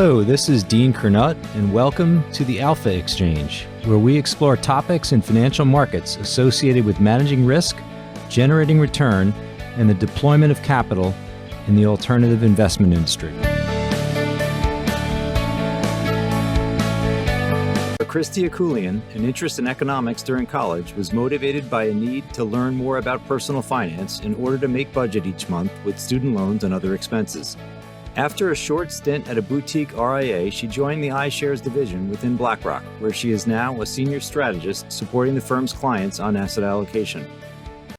Hello, this is Dean Kernut, and welcome to the Alpha Exchange, where we explore topics in financial markets associated with managing risk, generating return, and the deployment of capital in the alternative investment industry. Kristy Akullian, an interest in economics during college, was motivated by a need to learn more about personal finance in order to make budget each month with student loans and other expenses. After a short stint at a boutique RIA, she joined the iShares division within BlackRock, where she is now a senior strategist supporting the firm's clients on asset allocation.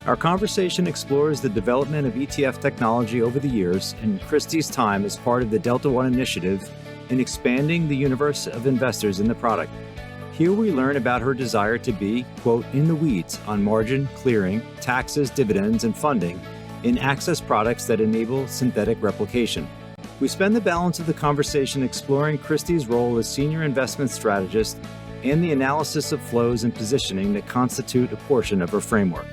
Our conversation explores the development of ETF technology over the years and Kristy's time as part of the Delta One initiative in expanding the universe of investors in the product. Here we learn about her desire to be, quote, in the weeds on margin, clearing, taxes, dividends, and funding in access products that enable synthetic replication. We spend the balance of the conversation exploring Kristy's role as Senior Investment Strategist and the analysis of flows and positioning that constitute a portion of her framework.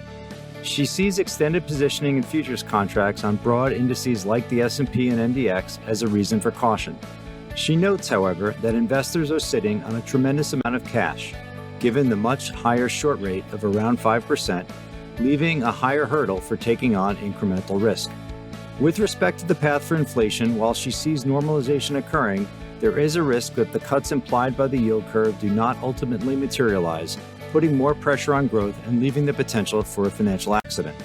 She sees extended positioning in futures contracts on broad indices like the S&P and NDX as a reason for caution. She notes, however, that investors are sitting on a tremendous amount of cash, given the much higher short rate of around 5%, leaving a higher hurdle for taking on incremental risk. With respect to the path for inflation, while she sees normalization occurring, there is a risk that the cuts implied by the yield curve do not ultimately materialize, putting more pressure on growth and leaving the potential for a financial accident.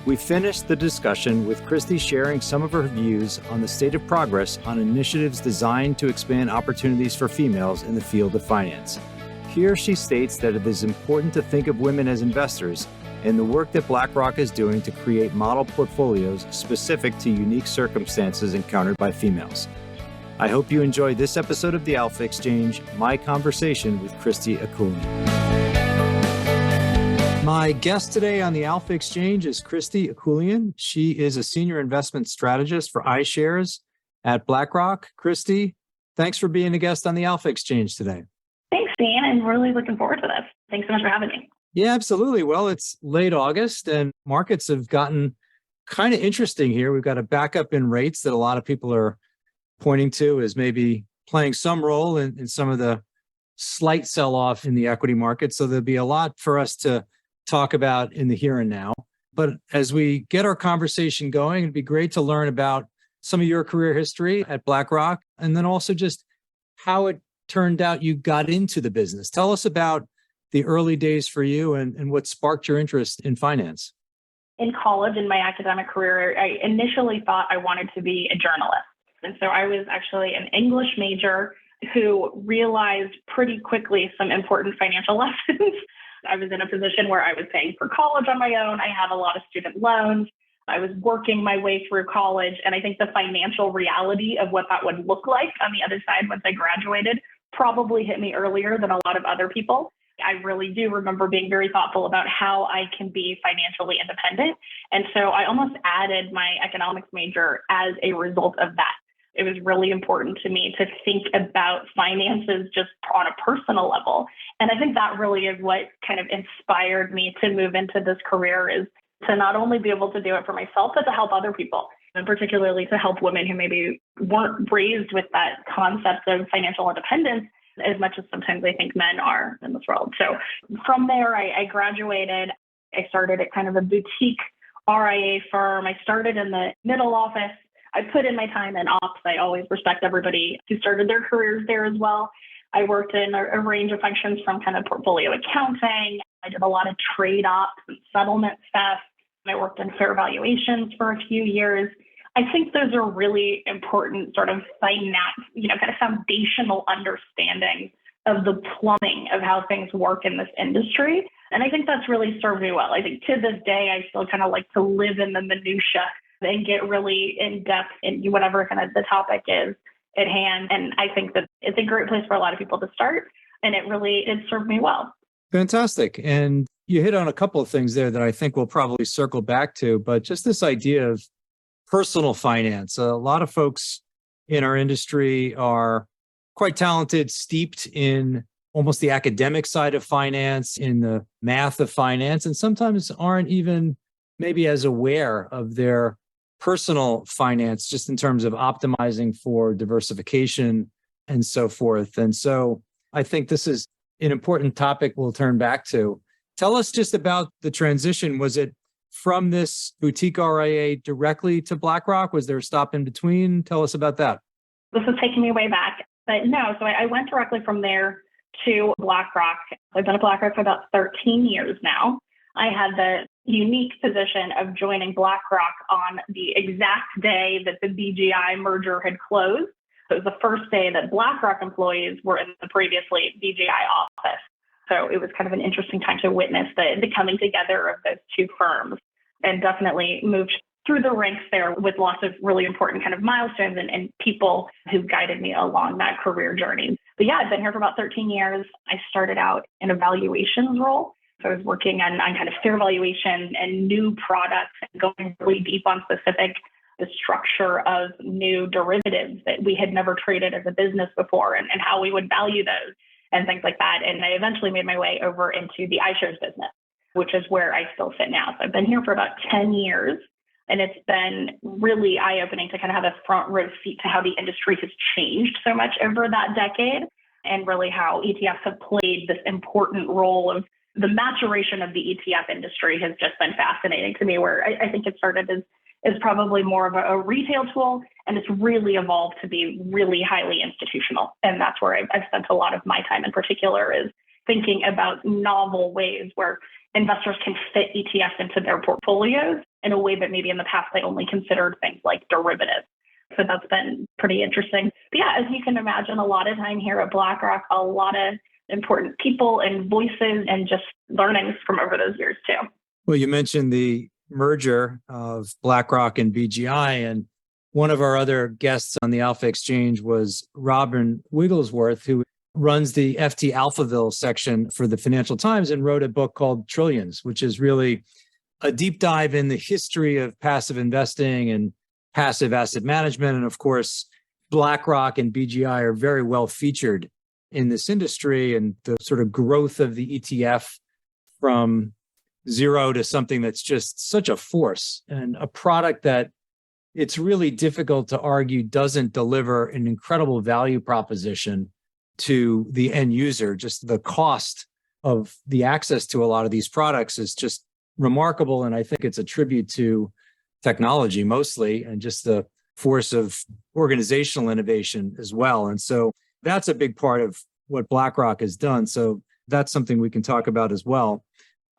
We finished the discussion with Kristy sharing some of her views on the state of progress on initiatives designed to expand opportunities for females in the field of finance. Here she states that it is important to think of women as investors and the work that BlackRock is doing to create model portfolios specific to unique circumstances encountered by females. I hope you enjoyed this episode of the Alpha Exchange, my conversation with Kristy Akullian. My guest today on the Alpha Exchange is Kristy Akullian. She is a Senior Investment Strategist for iShares at BlackRock. Kristy, thanks for being a guest on the Alpha Exchange today. Thanks, Dean. I'm really looking forward to this. Thanks so much for having me. Yeah, absolutely. Well, it's late August and markets have gotten kind of interesting here. We've got a backup in rates that a lot of people are pointing to as maybe playing some role in some of the slight sell-off in the equity market. So there'll be a lot for us to talk about in the here and now. But as we get our conversation going, it'd be great to learn about some of your career history at BlackRock and then also just how it turned out you got into the business. Tell us about the early days for you and what sparked your interest in finance. In college, in my academic career, I initially thought I wanted to be a journalist. And so I was actually an English major who realized pretty quickly some important financial lessons. I was in a position where I was paying for college on my own. I had a lot of student loans. I was working my way through college. And I think the financial reality of what that would look like on the other side once I graduated probably hit me earlier than a lot of other people. I really do remember being very thoughtful about how I can be financially independent. And so I almost added my economics major as a result of that. It was really important to me to think about finances just on a personal level. And I think that really is what kind of inspired me to move into this career, is to not only be able to do it for myself, but to help other people, and particularly to help women who maybe weren't raised with that concept of financial independence as much as sometimes I think men are in this world. So from there, I graduated. I started at kind of a boutique RIA firm. I started in the middle office. I put in my time in ops. I always respect everybody who started their careers there as well. I worked in a range of functions from kind of portfolio accounting. I did a lot of trade ops and settlement stuff. I worked in fair valuations for a few years. I think those are really important sort of kind of foundational understanding of the plumbing of how things work in this industry. And I think that's really served me well. I think to this day, I still kind of like to live in the minutia and get really in depth in whatever kind of the topic is at hand. And I think that it's a great place for a lot of people to start. And it served me well. Fantastic. And you hit on a couple of things there that I think we'll probably circle back to, but just this idea of personal finance. A lot of folks in our industry are quite talented, steeped in almost the academic side of finance, in the math of finance, and sometimes aren't even maybe as aware of their personal finance, just in terms of optimizing for diversification and so forth. And so I think this is an important topic we'll turn back to. Tell us just about the transition. Was it from this boutique RIA directly to BlackRock? Was there a stop in between? Tell us about that. This is taking me way back, but no. So I went directly from there to BlackRock. I've been at BlackRock for about 13 years now. I had the unique position of joining BlackRock on the exact day that the BGI merger had closed. So it was the first day that BlackRock employees were in the previously BGI office. So it was kind of an interesting time to witness the coming together of those two firms, and definitely moved through the ranks there with lots of really important kind of milestones and people who guided me along that career journey. But yeah, I've been here for about 13 years. I started out in a valuations role. So I was working on kind of fair valuation and new products and going really deep on the structure of new derivatives that we had never traded as a business before, and how we would value those and things like that. And I eventually made my way over into the iShares business, which is where I still sit now. So I've been here for about 10 years, and it's been really eye-opening to kind of have a front row seat to how the industry has changed so much over that decade, and really how ETFs have played this important role. Of the maturation of the ETF industry has just been fascinating to me, where I think it started as probably more of a retail tool, and it's really evolved to be really highly institutional. And that's where I've spent a lot of my time in particular, is thinking about novel ways where investors can fit ETFs into their portfolios in a way that maybe in the past they only considered things like derivatives. So that's been pretty interesting. But yeah, as you can imagine, a lot of time here at BlackRock, a lot of important people and voices, and just learnings from over those years too. Well, you mentioned the merger of BlackRock and BGI, and one of our other guests on the Alpha Exchange was Robin Wigglesworth, who runs the FT Alphaville section for the Financial Times and wrote a book called Trillions, which is really a deep dive in the history of passive investing and passive asset management. And of course, BlackRock and BGI are very well featured in this industry, and the sort of growth of the ETF from zero to something that's just such a force, and a product that it's really difficult to argue doesn't deliver an incredible value proposition to the end user. Just the cost of the access to a lot of these products is just remarkable. And I think it's a tribute to technology mostly, and just the force of organizational innovation as well. And so that's a big part of what BlackRock has done. So that's something we can talk about as well.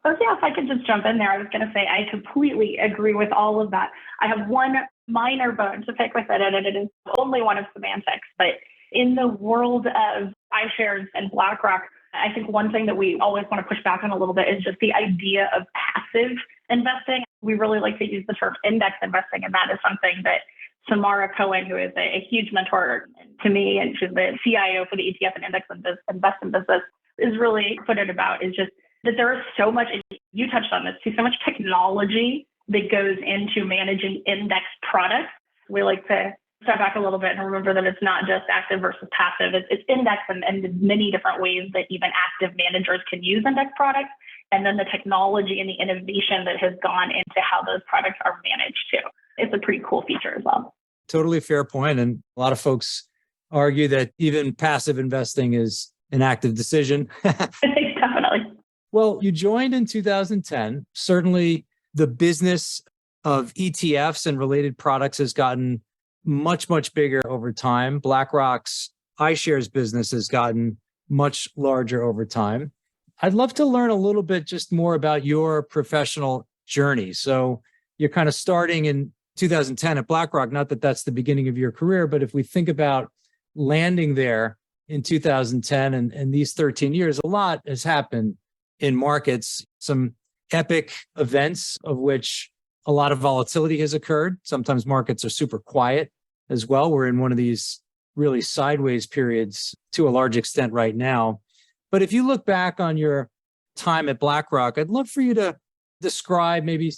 Oh, yeah, if I could just jump in there, I was going to say I completely agree with all of that. I have one minor bone to pick with it, and it is only one of semantics. But in the world of iShares and BlackRock, I think one thing that we always want to push back on a little bit is just the idea of passive investing. We really like to use the term index investing, and that is something that Samara Cohen, who is a huge mentor to me, and she's the CIO for the ETF and index investment business, is really put it about, is just that there is so much, and you touched on this too, so much technology that goes into managing index products. We like to step back a little bit and remember that it's not just active versus passive. It's index and many different ways that even active managers can use index products. And then the technology and the innovation that has gone into how those products are managed too. It's a pretty cool feature as well. Totally fair point. And a lot of folks argue that even passive investing is an active decision. Definitely. Well, you joined in 2010. Certainly the business of ETFs and related products has gotten much, much bigger over time. BlackRock's iShares business has gotten much larger over time. I'd love to learn a little bit just more about your professional journey. So you're kind of starting in 2010 at BlackRock, not that that's the beginning of your career, but if we think about landing there in 2010 and these 13 years, a lot has happened in markets, some epic events of which a lot of volatility has occurred. Sometimes markets are super quiet as well. We're in one of these really sideways periods to a large extent right now. But if you look back on your time at BlackRock, I'd love for you to describe maybe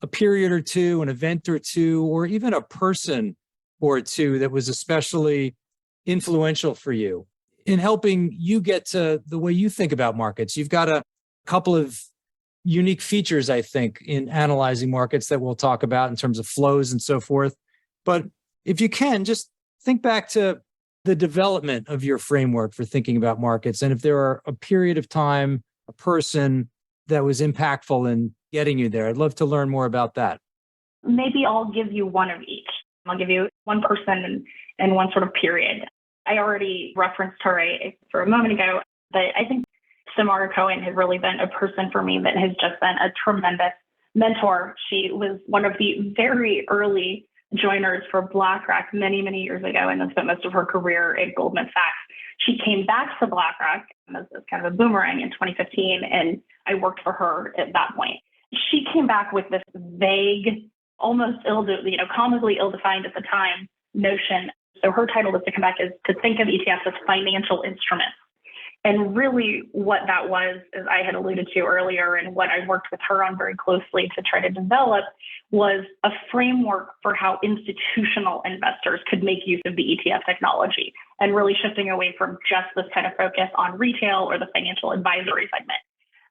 a period or two, an event or two, or even a person or two that was especially influential for you in helping you get to the way you think about markets. You've got a couple of unique features, I think, in analyzing markets that we'll talk about in terms of flows and so forth. But if you can, just think back to the development of your framework for thinking about markets, and if there are a period of time, a person that was impactful in getting you there. I'd love to learn more about that. Maybe I'll give you one of each. I'll give you one person and one sort of period. I already referenced her for a moment ago, but I think Samara Cohen has really been a person for me that has just been a tremendous mentor. She was one of the very early joiners for BlackRock many, many years ago, and then spent most of her career at Goldman Sachs. She came back to BlackRock as kind of a boomerang in 2015, and I worked for her at that point. She came back with this vague, almost comically ill-defined at the time notion. So her title was to come back is to think of ETFs as financial instruments. And really what that was, as I had alluded to earlier, and what I worked with her on very closely to try to develop, was a framework for how institutional investors could make use of the ETF technology, and really shifting away from just this kind of focus on retail or the financial advisory segment.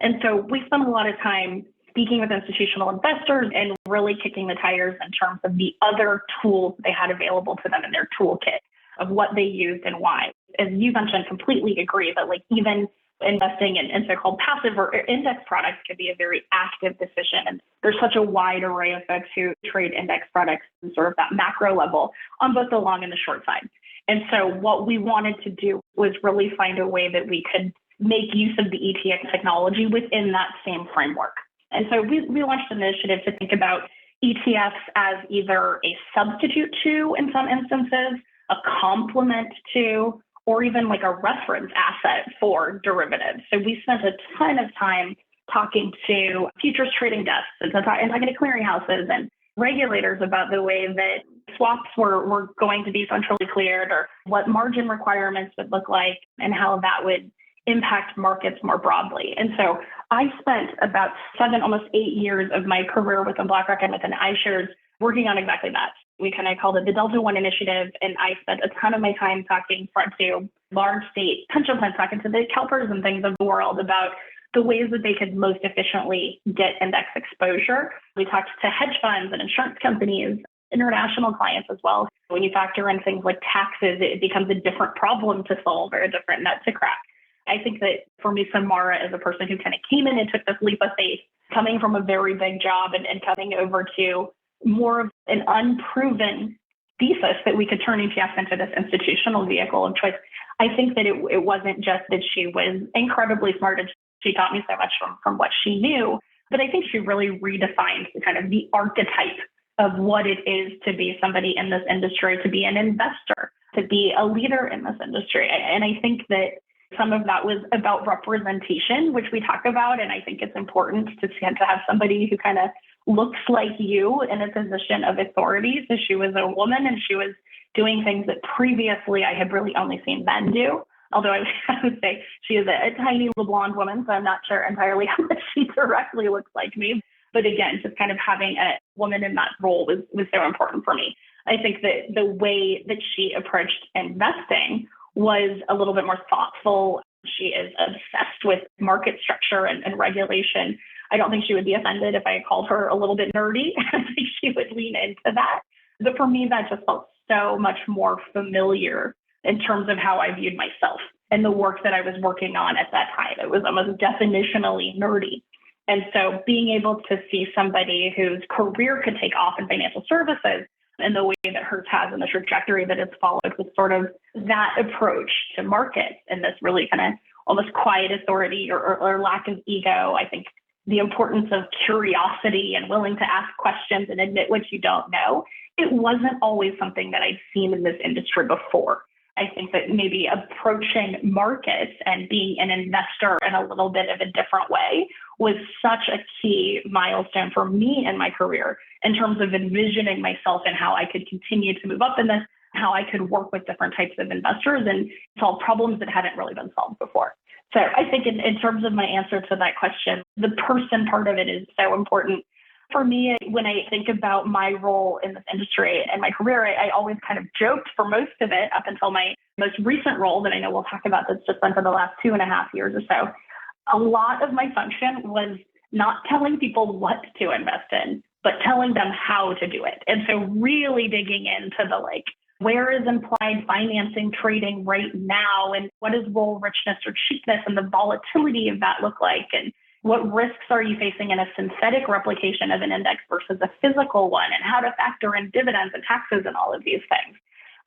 And so we spent a lot of time speaking with institutional investors and really kicking the tires in terms of the other tools they had available to them in their toolkit of what they used and why. As you mentioned, completely agree that even investing in so-called passive or index products could be a very active decision. And there's such a wide array of folks who trade index products in sort of that macro level on both the long and the short side. And so what we wanted to do was really find a way that we could make use of the ETF technology within that same framework. And so we launched an initiative to think about ETFs as either a substitute to, in some instances, a complement to, or even like a reference asset for derivatives. So we spent a ton of time talking to futures trading desks and talking to clearinghouses and regulators about the way that swaps were going to be centrally cleared, or what margin requirements would look like, and how that would impact markets more broadly. And so I spent about 7, almost 8 years of my career within BlackRock and within iShares working on exactly that. We kind of called it the Delta One Initiative, and I spent a ton of my time talking to large state pension plans, talking to the CalPERS and things of the world about the ways that they could most efficiently get index exposure. We talked to hedge funds and insurance companies, international clients as well. When you factor in things like taxes, it becomes a different problem to solve or a different nut to crack. I think that for me, Samara is a person who kind of came in and took this leap of faith, coming from a very big job and coming over to more of an unproven thesis that we could turn ETFs into this institutional vehicle of choice. I think that it wasn't just that she was incredibly smart and she taught me so much from what she knew, but I think she really redefined the archetype of what it is to be somebody in this industry, to be an investor, to be a leader in this industry. And I think that some of that was about representation, which we talk about. And I think it's important to have somebody who kind of looks like you in a position of authority. So she was a woman and she was doing things that previously I had really only seen men do. Although I would say she is a tiny little blonde woman, so I'm not sure entirely how much she directly looks like me. But again, just kind of having a woman in that role was so important for me. I think that the way that she approached investing was a little bit more thoughtful. She is obsessed with market structure and regulation. I don't think she would be offended if I called her a little bit nerdy. I think she would lean into that. But for me, that just felt so much more familiar in terms of how I viewed myself and the work that I was working on at that time. It was almost definitionally nerdy. And so being able to see somebody whose career could take off in financial services and the way that hers has and the trajectory that it's followed with sort of that approach to markets and this really kind of almost quiet authority or lack of ego. I think the importance of curiosity and willing to ask questions and admit what you don't know, it wasn't always something that I'd seen in this industry before. I think that maybe approaching markets and being an investor in a little bit of a different way was such a key milestone for me in my career in terms of envisioning myself and how I could continue to move up in this, how I could work with different types of investors and solve problems that hadn't really been solved before. So I think in terms of my answer to that question, the person part of it is so important. For me, when I think about my role in this industry and my career, I always kind of joked for most of it up until my most recent role that I know we'll talk about that's just been for the last 2.5 years or so. A lot of my function was not telling people what to invest in, but telling them how to do it. And so really digging into where is implied financing trading right now? And what does roll richness or cheapness and the volatility of that look like? And what risks are you facing in a synthetic replication of an index versus a physical one? And how to factor in dividends and taxes and all of these things.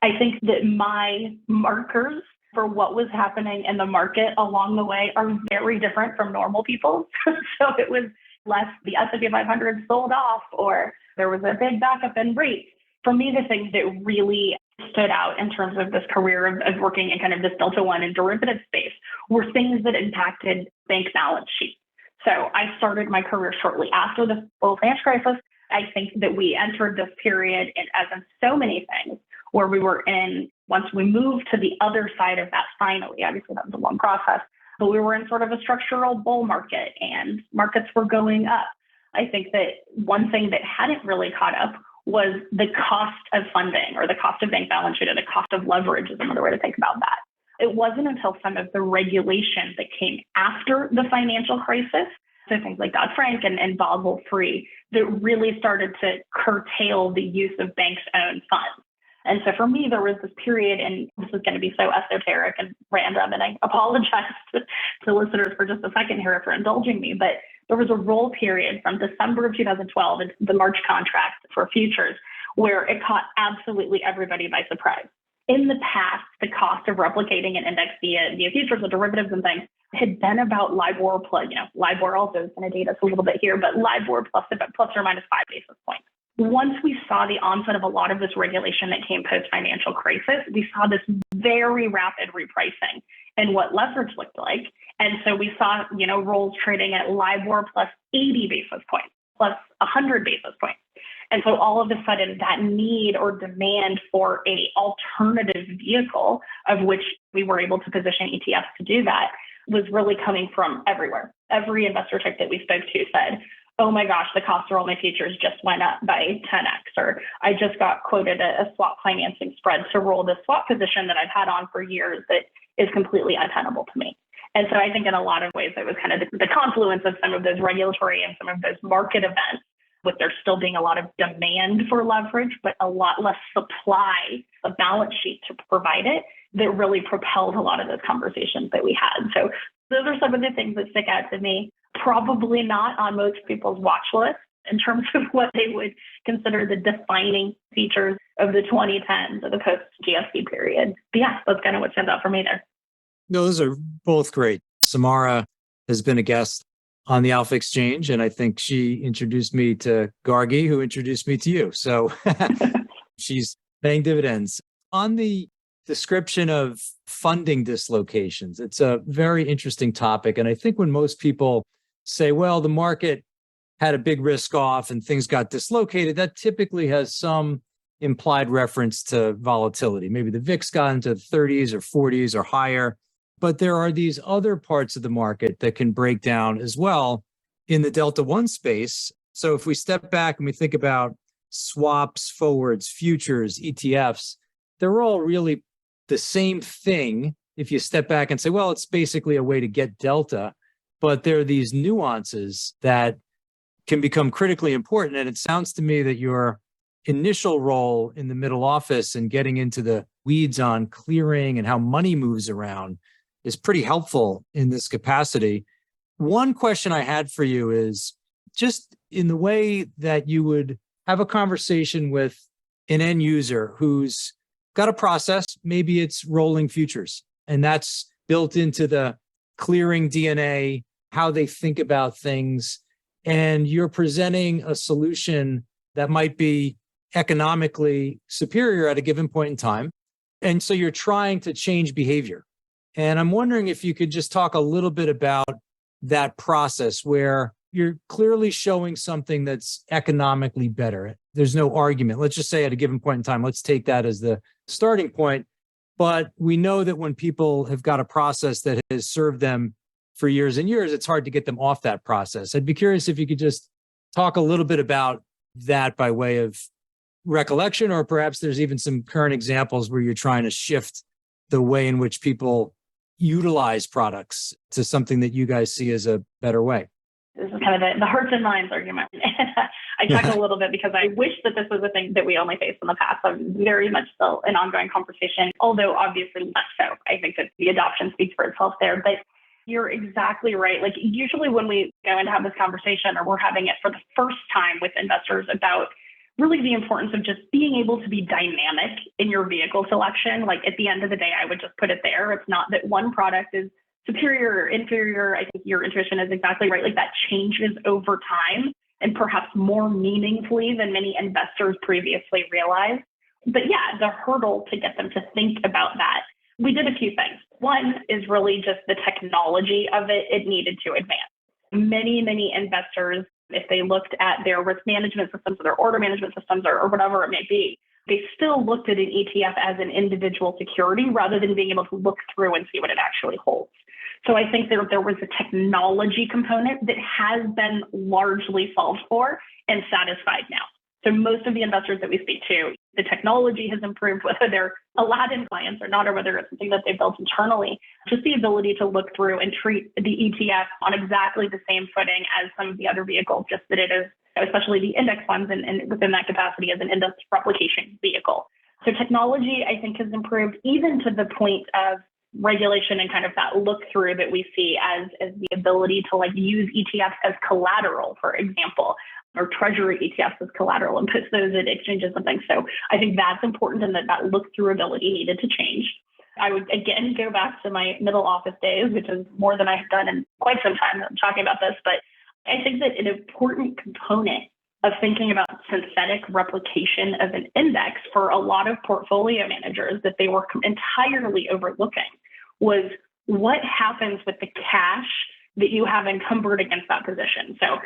I think that my markers for what was happening in the market along the way are very different from normal people. So it was less the S&P 500 sold off, or there was a big backup in rates. For me, the things that really stood out in terms of this career of working in kind of this Delta One and derivative space were things that impacted bank balance sheets. So I started my career shortly after the global financial crisis. I think that we entered this period, as in so many things, where we were in, once we moved to the other side of that finally, obviously that was a long process, but we were in sort of a structural bull market and markets were going up. I think that one thing that hadn't really caught up was the cost of funding, or the cost of bank balance sheet, or the cost of leverage is another way to think about that. It wasn't until some of the regulations that came after the financial crisis, so things like Dodd-Frank and Basel III, that really started to curtail the use of banks' own funds. And so for me, there was this period, and this is going to be so esoteric and random, and I apologize to listeners for just a second here for indulging me, but there was a roll period from December of 2012 into the March contract for futures where it caught absolutely everybody by surprise. In the past, the cost of replicating an index via futures or derivatives and things had been about LIBOR plus, LIBOR also is going to date us a little bit here, but LIBOR plus or minus 5 basis points. Once we saw the onset of a lot of this regulation that came post-financial crisis, we saw this very rapid repricing in what leverage looked like. And so we saw, rolls trading at LIBOR plus 80 basis points, plus 100 basis points. And so all of a sudden, that need or demand for a alternative vehicle, of which we were able to position ETFs to do that, was really coming from everywhere. Every investor type that we spoke to said, oh my gosh, the cost to roll my futures just went up by 10x, or I just got quoted a swap financing spread to roll this swap position that I've had on for years that is completely untenable to me. And so I think in a lot of ways, it was kind of the confluence of some of those regulatory and some of those market events, with there still being a lot of demand for leverage, but a lot less supply of balance sheet to provide it, that really propelled a lot of those conversations that we had. So those are some of the things that stick out to me. Probably not on most people's watch list in terms of what they would consider the defining features of the 2010s or the post-GFC period. But yeah, that's kind of what stands out for me there. No, those are both great. Samara has been a guest on the Alpha Exchange, and I think she introduced me to Gargi, who introduced me to you. So she's paying dividends. On the description of funding dislocations, it's a very interesting topic. And I think when most people say, well, the market had a big risk off and things got dislocated, that typically has some implied reference to volatility. Maybe the VIX got into the 30s or 40s or higher. But there are these other parts of the market that can break down as well in the Delta One space. So if we step back and we think about swaps, forwards, futures, ETFs, they're all really the same thing. If you step back and say, well, it's basically a way to get delta, but there are these nuances that can become critically important. And it sounds to me that your initial role in the middle office and getting into the weeds on clearing and how money moves around is pretty helpful in this capacity. One question I had for you is just in the way that you would have a conversation with an end user who's got a process, maybe it's rolling futures, and that's built into the clearing DNA, how they think about things, and you're presenting a solution that might be economically superior at a given point in time. And so you're trying to change behavior. And I'm wondering if you could just talk a little bit about that process where you're clearly showing something that's economically better. There's no argument. Let's just say at a given point in time, let's take that as the starting point. But we know that when people have got a process that has served them for years and years, it's hard to get them off that process. I'd be curious if you could just talk a little bit about that by way of recollection, or perhaps there's even some current examples where you're trying to shift the way in which people utilize products to something that you guys see as a better way. This is kind of the hearts and minds argument. I chuckle a little bit because I wish that this was a thing that we only faced in the past. I'm very much still an ongoing conversation, although obviously less so. I think that the adoption speaks for itself there. But you're exactly right. Like usually when we go in to have this conversation or we're having it for the first time with investors about really the importance of just being able to be dynamic in your vehicle selection. Like at the end of the day, I would just put it there. It's not that one product is superior or inferior. I think your intuition is exactly right. Like that changes over time and perhaps more meaningfully than many investors previously realized. But yeah, the hurdle to get them to think about that. We did a few things. One is really just the technology of it. It needed to advance. Many investors, if they looked at their risk management systems or their order management systems or whatever it may be, they still looked at an ETF as an individual security rather than being able to look through and see what it actually holds. So I think there was a technology component that has been largely solved for and satisfied now. So most of the investors that we speak to, the technology has improved, whether they're Aladdin clients or not, or whether it's something that they built internally, just the ability to look through and treat the ETF on exactly the same footing as some of the other vehicles, just that it is, especially the index funds and within that capacity as an index replication vehicle. So technology, I think, has improved even to the point of regulation and kind of that look through that we see as the ability to like use ETFs as collateral, for example, or treasury ETFs as collateral and puts those in exchanges and things. So I think that's important and that look through ability needed to change. I would again go back to my middle office days, which is more than I've done in quite some time. I'm talking about this, but I think that an important component of thinking about synthetic replication of an index for a lot of portfolio managers that they were entirely overlooking was what happens with the cash that you have encumbered against that position. So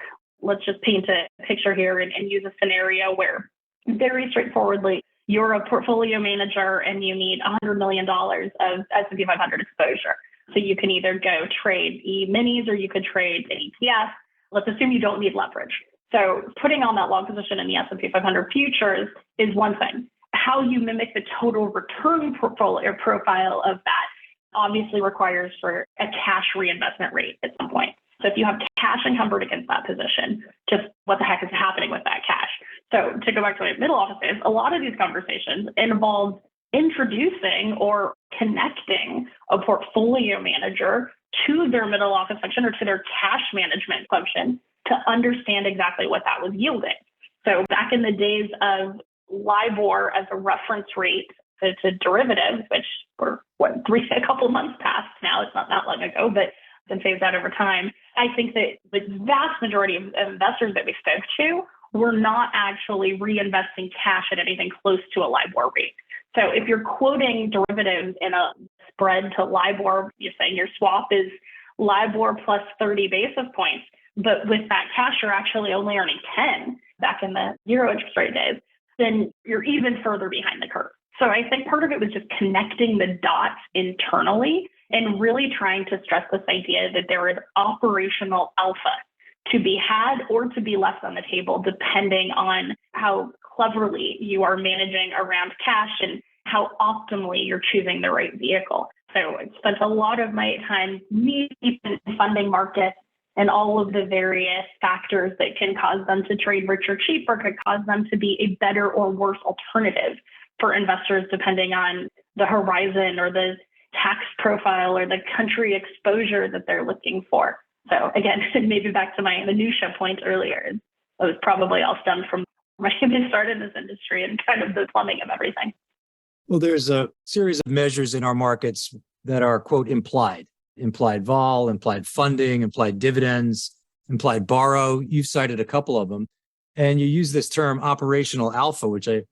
let's just paint a picture here and use a scenario where very straightforwardly, you're a portfolio manager and you need $100 million of S&P 500 exposure. So you can either go trade E-minis or you could trade an ETF. Let's assume you don't need leverage. So putting on that long position in the S&P 500 futures is one thing. How you mimic the total return portfolio profile of that obviously requires for a cash reinvestment rate at some point. So if you have cash encumbered against that position, just what the heck is happening with that cash? So to go back to my middle office days, a lot of these conversations involve introducing or connecting a portfolio manager to their middle office function or to their cash management function to understand exactly what that was yielding. So back in the days of LIBOR as a reference rate to derivatives, which were a couple months past now, it's not that long ago, but been phased out over time. I think that the vast majority of investors that we spoke to were not actually reinvesting cash at anything close to a LIBOR rate. So if you're quoting derivatives in a spread to LIBOR, you're saying your swap is LIBOR plus 30 basis points, but with that cash, you're actually only earning 10 back in the zero interest rate days, then you're even further behind the curve. So I think part of it was just connecting the dots internally and really trying to stress this idea that there is operational alpha to be had or to be left on the table, depending on how cleverly you are managing around cash and how optimally you're choosing the right vehicle. So I spent a lot of my time deep in funding markets and all of the various factors that can cause them to trade rich or cheap or could cause them to be a better or worse alternative for investors, depending on the horizon or the tax profile or the country exposure that they're looking for. So again, maybe back to my minutia point earlier, it was probably all stemmed from when I started in this industry and kind of the plumbing of everything. Well, there's a series of measures in our markets that are, quote, implied vol, implied funding, implied dividends, implied borrow. You've cited a couple of them. And you use this term operational alpha, which I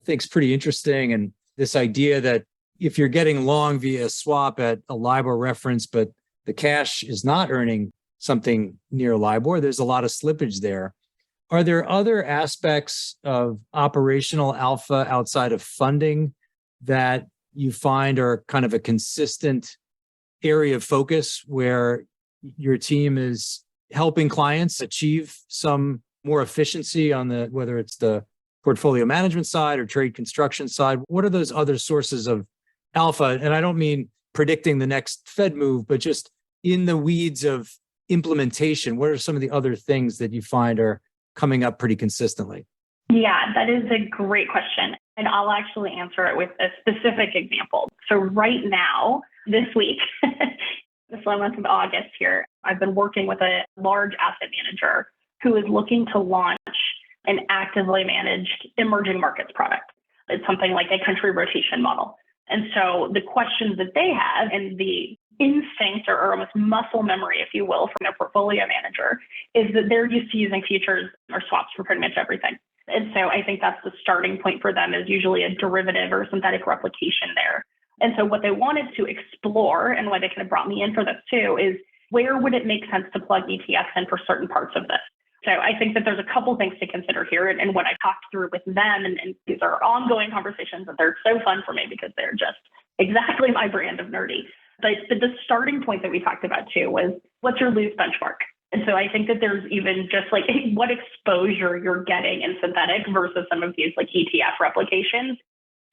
think is pretty interesting. And this idea that if you're getting long via swap at a LIBOR reference, but the cash is not earning something near LIBOR, there's a lot of slippage there. Are there other aspects of operational alpha outside of funding that you find are kind of a consistent area of focus where your team is helping clients achieve some more efficiency on whether it's the portfolio management side or trade construction side? What are those other sources of alpha? And I don't mean predicting the next Fed move, but just in the weeds of implementation, what are some of the other things that you find are coming up pretty consistently? Yeah, that is a great question. And I'll actually answer it with a specific example. So right now, this week, this month of August here, I've been working with a large asset manager who is looking to launch an actively managed emerging markets product. It's something like a country rotation model. And so the questions that they have and the instinct or almost muscle memory, if you will, from their portfolio manager is that they're used to using futures or swaps for pretty much everything. And so I think that's the starting point for them is usually a derivative or synthetic replication there. And so what they wanted to explore and why they kind of brought me in for this too is where would it make sense to plug ETFs in for certain parts of this? So I think that there's a couple things to consider here. And what I talked through with them, and these are ongoing conversations and they're so fun for me because they're just exactly my brand of nerdy. But the starting point that we talked about too was what's your loose benchmark? And so I think that there's even just like what exposure you're getting in synthetic versus some of these like ETF replications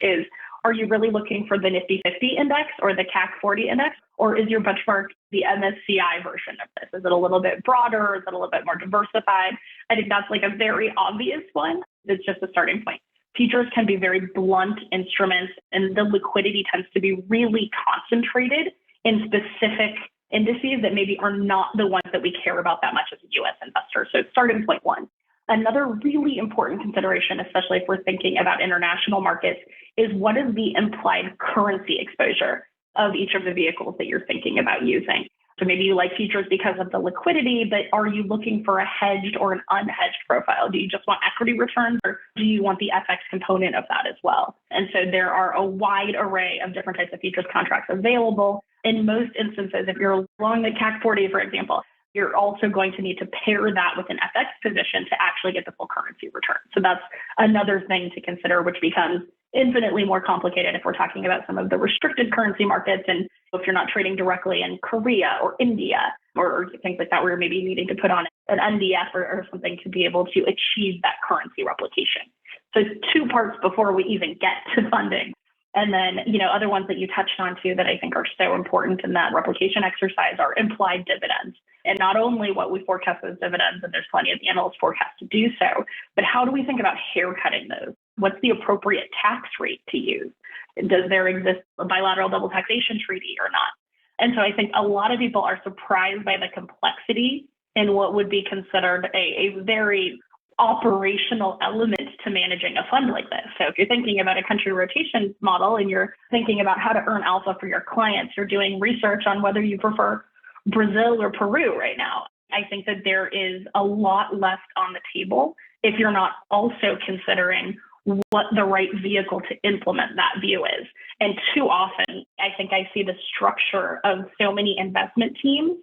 is, are you really looking for the Nifty 50 index or the CAC 40 index? Or is your benchmark the MSCI version of this? Is it a little bit broader? Is it a little bit more diversified? I think that's like a very obvious one. It's just a starting point. Futures can be very blunt instruments and the liquidity tends to be really concentrated in specific indices that maybe are not the ones that we care about that much as a US investor. So starting point one. Another really important consideration, especially if we're thinking about international markets, is what is the implied currency exposure of each of the vehicles that you're thinking about using. So maybe you like futures because of the liquidity, but are you looking for a hedged or an unhedged profile? Do you just want equity returns or do you want the FX component of that as well? And so there are a wide array of different types of futures contracts available. In most instances, if you're long the CAC 40, for example, you're also going to need to pair that with an FX position to actually get the full currency return. So that's another thing to consider, which becomes infinitely more complicated if we're talking about some of the restricted currency markets and if you're not trading directly in Korea or India or things like that, where you're maybe needing to put on an NDF or something to be able to achieve that currency replication. So two parts before we even get to funding. And then, other ones that you touched on too that I think are so important in that replication exercise are implied dividends. And not only what we forecast as dividends, and there's plenty of analysts forecast to do so, but how do we think about haircutting those? What's the appropriate tax rate to use? Does there exist a bilateral double taxation treaty or not? And so I think a lot of people are surprised by the complexity in what would be considered a very operational element to managing a fund like this. So if you're thinking about a country rotation model and you're thinking about how to earn alpha for your clients, you're doing research on whether you prefer Brazil or Peru right now. I think that there is a lot left on the table if you're not also considering what the right vehicle to implement that view is. And too often, I think I see the structure of so many investment teams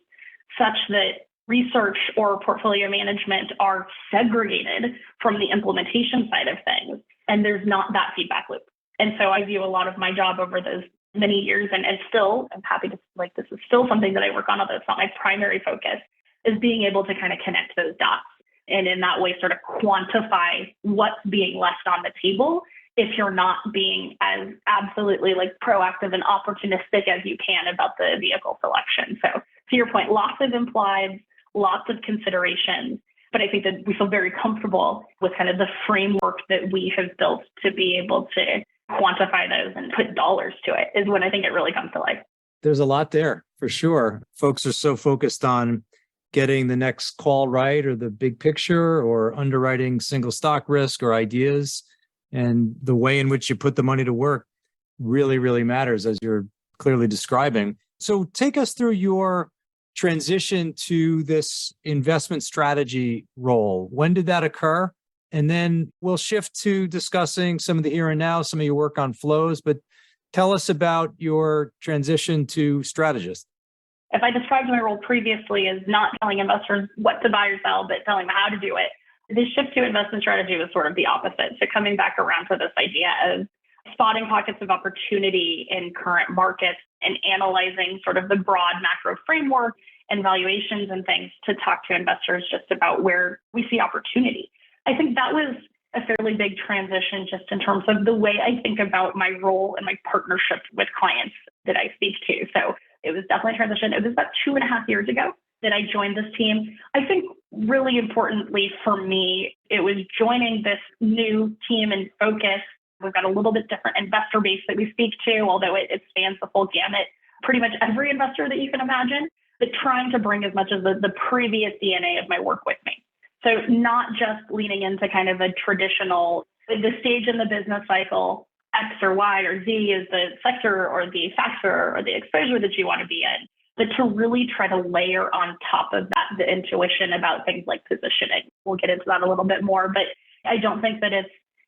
such that research or portfolio management are segregated from the implementation side of things. And there's not that feedback loop. And so I view a lot of my job over those many years, and still, I'm happy to, this is still something that I work on, although it's not my primary focus, is being able to kind of connect those dots. And in that way, sort of quantify what's being left on the table if you're not being as absolutely proactive and opportunistic as you can about the vehicle selection. So to your point, lots of implied, lots of considerations, but I think that we feel very comfortable with kind of the framework that we have built to be able to quantify those and put dollars to it is when I think it really comes to life. There's a lot there for sure. Folks are so focused on getting the next call right or the big picture or underwriting single stock risk or ideas. And the way in which you put the money to work really, really matters, as you're clearly describing. So take us through your transition to this investment strategy role. When did that occur? And then we'll shift to discussing some of the here and now, some of your work on flows, but tell us about your transition to strategist. If I described my role previously as not telling investors what to buy or sell, but telling them how to do it, the shift to investment strategy was sort of the opposite. So coming back around to this idea of spotting pockets of opportunity in current markets and analyzing sort of the broad macro framework and valuations and things to talk to investors just about where we see opportunity. I think that was a fairly big transition just in terms of the way I think about my role and my partnership with clients that I speak to. So it was definitely a transition. It was about 2.5 years ago that I joined this team. I think really importantly for me, it was joining this new team and focus. We've got a little bit different investor base that we speak to, although it spans the full gamut, pretty much every investor that you can imagine, but trying to bring as much of the previous DNA of my work with me. So not just leaning into kind of a traditional, the stage in the business cycle, X or Y or Z is the sector or the factor or the exposure that you want to be in, but to really try to layer on top of that the intuition about things like positioning. We'll get into that a little bit more, but I don't think that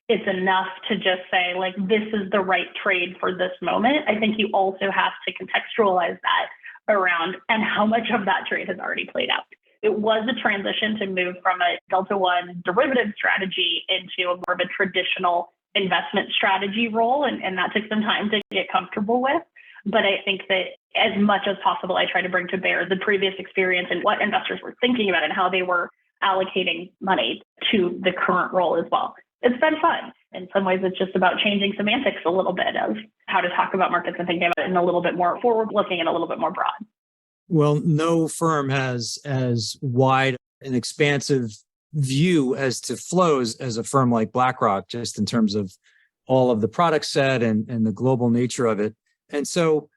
it's enough to just say, like, this is the right trade for this moment. I think you also have to contextualize that around and how much of that trade has already played out. It was a transition to move from a Delta One derivative strategy into a more of a traditional investment strategy role. And that took some time to get comfortable with. But I think that as much as possible, I try to bring to bear the previous experience and what investors were thinking about and how they were allocating money to the current role as well. It's been fun. In some ways, it's just about changing semantics a little bit of how to talk about markets and thinking about it in a little bit more forward-looking and a little bit more broad. Well, no firm has as wide an expansive view as to flows as a firm like BlackRock, just in terms of all of the product set and the global nature of it. And so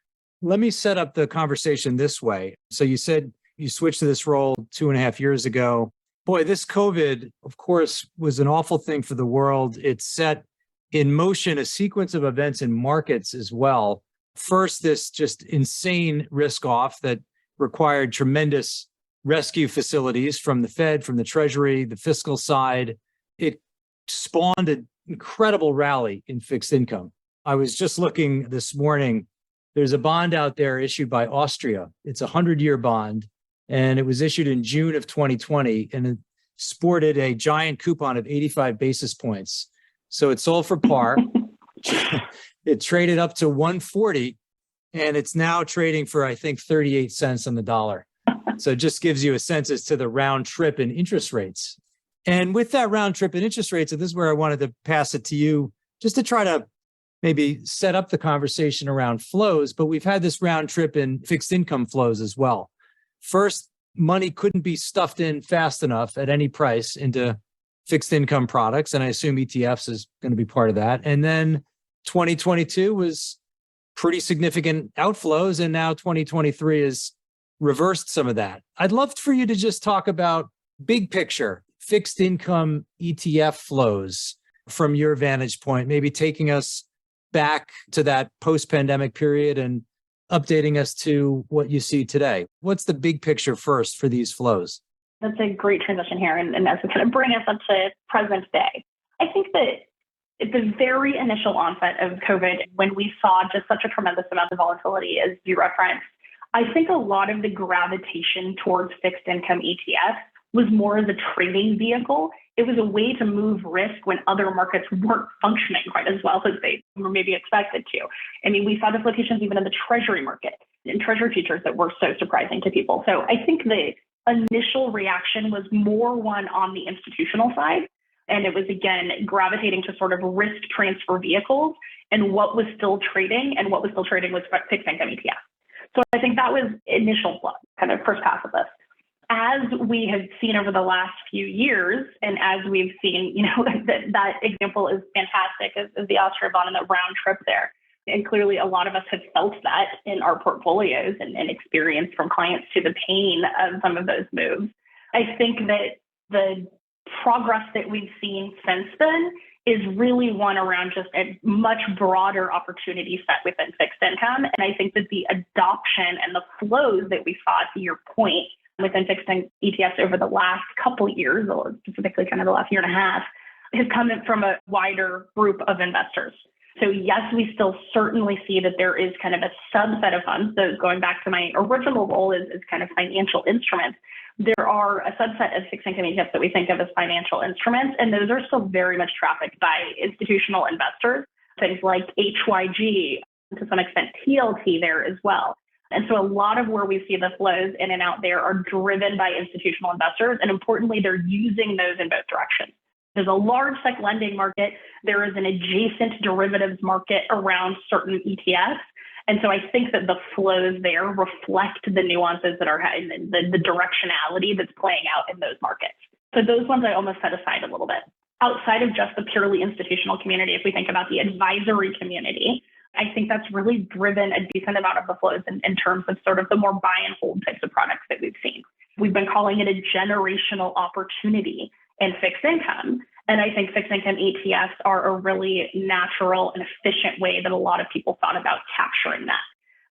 let me set up the conversation this way. So you said you switched to this role 2.5 years ago. Boy, this COVID, of course, was an awful thing for the world. It set in motion a sequence of events in markets as well. First, this just insane risk off that required tremendous rescue facilities from the Fed, from the Treasury, the fiscal side. It spawned an incredible rally in fixed income. I was just looking this morning. There's a bond out there issued by Austria. It's a 100-year bond, and it was issued in June of 2020, and it sported a giant coupon of 85 basis points. So it sold for par. It traded up to 140, and it's now trading for, I think, 38 cents on the dollar. So it just gives you a sense as to the round trip in interest rates. And with that round trip in interest rates, and this is where I wanted to pass it to you, just to try to maybe set up the conversation around flows, but we've had this round trip in fixed income flows as well. First, money couldn't be stuffed in fast enough at any price into fixed income products, and I assume ETFs is going to be part of that. And then 2022 was pretty significant outflows, and now 2023 has reversed some of that. I'd love for you to just talk about big picture fixed income ETF flows from your vantage point, maybe taking us back to that post-pandemic period and updating us to what you see today. What's the big picture first for these flows? That's a great transition here. And as we kind of bring us up to present day, I think that at the very initial onset of COVID, when we saw just such a tremendous amount of volatility, as you referenced, I think a lot of the gravitation towards fixed income ETFs was more as a trading vehicle. It was a way to move risk when other markets weren't functioning quite as well as they were maybe expected to. I mean, we saw dislocations even in the treasury market, in treasury futures that were so surprising to people. So I think the initial reaction was more one on the institutional side. And it was, again, gravitating to sort of risk transfer vehicles and what was still trading. And what was still trading was fixed income ETFs. So I think that was initial flow, kind of first pass of this. As we have seen over the last few years, and as we've seen, that example is fantastic as the Austria bond and the round trip there. And clearly a lot of us have felt that in our portfolios and experienced from clients to the pain of some of those moves. I think that the progress that we've seen since then is really one around just a much broader opportunity set within fixed income. And I think that the adoption and the flows that we saw, to your point, within fixed income ETFs over the last couple of years, or specifically kind of the last year and a half, has come in from a wider group of investors. So yes, we still certainly see that there is kind of a subset of funds. So going back to my original role is kind of financial instruments. There are a subset of fixed income ETFs that we think of as financial instruments, and those are still very much trafficked by institutional investors, things like HYG, to some extent TLT there as well. And so a lot of where we see the flows in and out there are driven by institutional investors, and importantly, they're using those in both directions. There's a large sec lending market. There is an adjacent derivatives market around certain ETFs. And so I think that the flows there reflect the nuances that are in the directionality that's playing out in those markets. So those ones I almost set aside a little bit. Outside of just the purely institutional community, if we think about the advisory community, I think that's really driven a decent amount of the flows in terms of sort of the more buy and hold types of products that we've seen. We've been calling it a generational opportunity in fixed income. And I think fixed income ETFs are a really natural and efficient way that a lot of people thought about capturing that.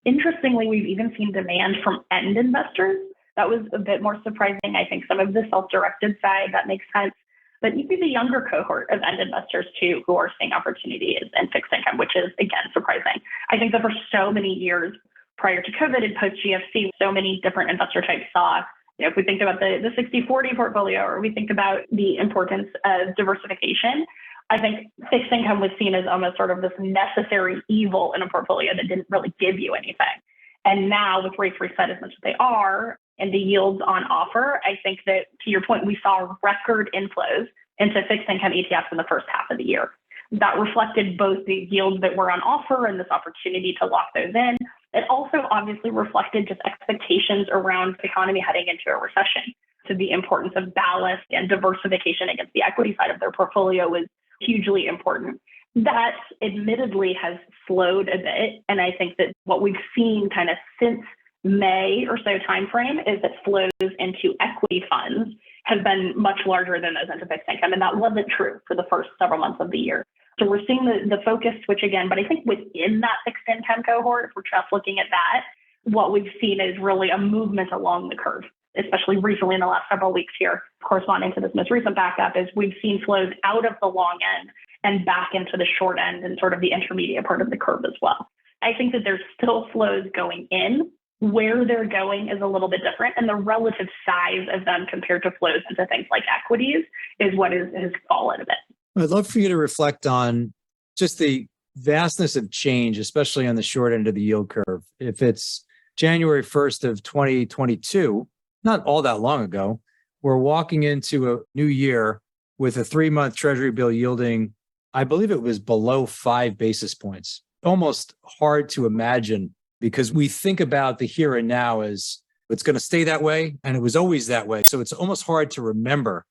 Interestingly, we've even seen demand from end investors. That was a bit more surprising. I think some of the self-directed side, that makes sense. But even the younger cohort of end investors too, who are seeing opportunities in fixed income, which is, again, surprising. I think that for so many years prior to COVID and post-GFC, so many different investor types saw, if we think about the 60-40 portfolio, or we think about the importance of diversification, I think fixed income was seen as almost sort of this necessary evil in a portfolio that didn't really give you anything. And now with rates reset as much as they are, and the yields on offer, I think that, to your point, we saw record inflows into fixed income ETFs in the first half of the year. That reflected both the yields that were on offer and this opportunity to lock those in. It also obviously reflected just expectations around the economy heading into a recession. So the importance of ballast and diversification against the equity side of their portfolio was hugely important. That admittedly has slowed a bit. And I think that what we've seen kind of since May or so timeframe is that flows into equity funds have been much larger than those into fixed income. And that wasn't true for the first several months of the year. So we're seeing the focus switch again, but I think within that fixed income cohort, if we're just looking at that, what we've seen is really a movement along the curve, especially recently in the last several weeks here, corresponding to this most recent backup, is we've seen flows out of the long end and back into the short end and sort of the intermediate part of the curve as well. I think that there's still flows going in. Where they're going is a little bit different, and the relative size of them compared to flows into things like equities is what has fallen a bit. I'd love for you to reflect on just the vastness of change, especially on the short end of the yield curve. If it's January 1st of 2022, not all that long ago, we're walking into a new year with a 3-month Treasury bill yielding, I believe it was below 5 basis points. Almost hard to imagine, because we think about the here and now as it's going to stay that way, and it was always that way. So it's almost hard to remember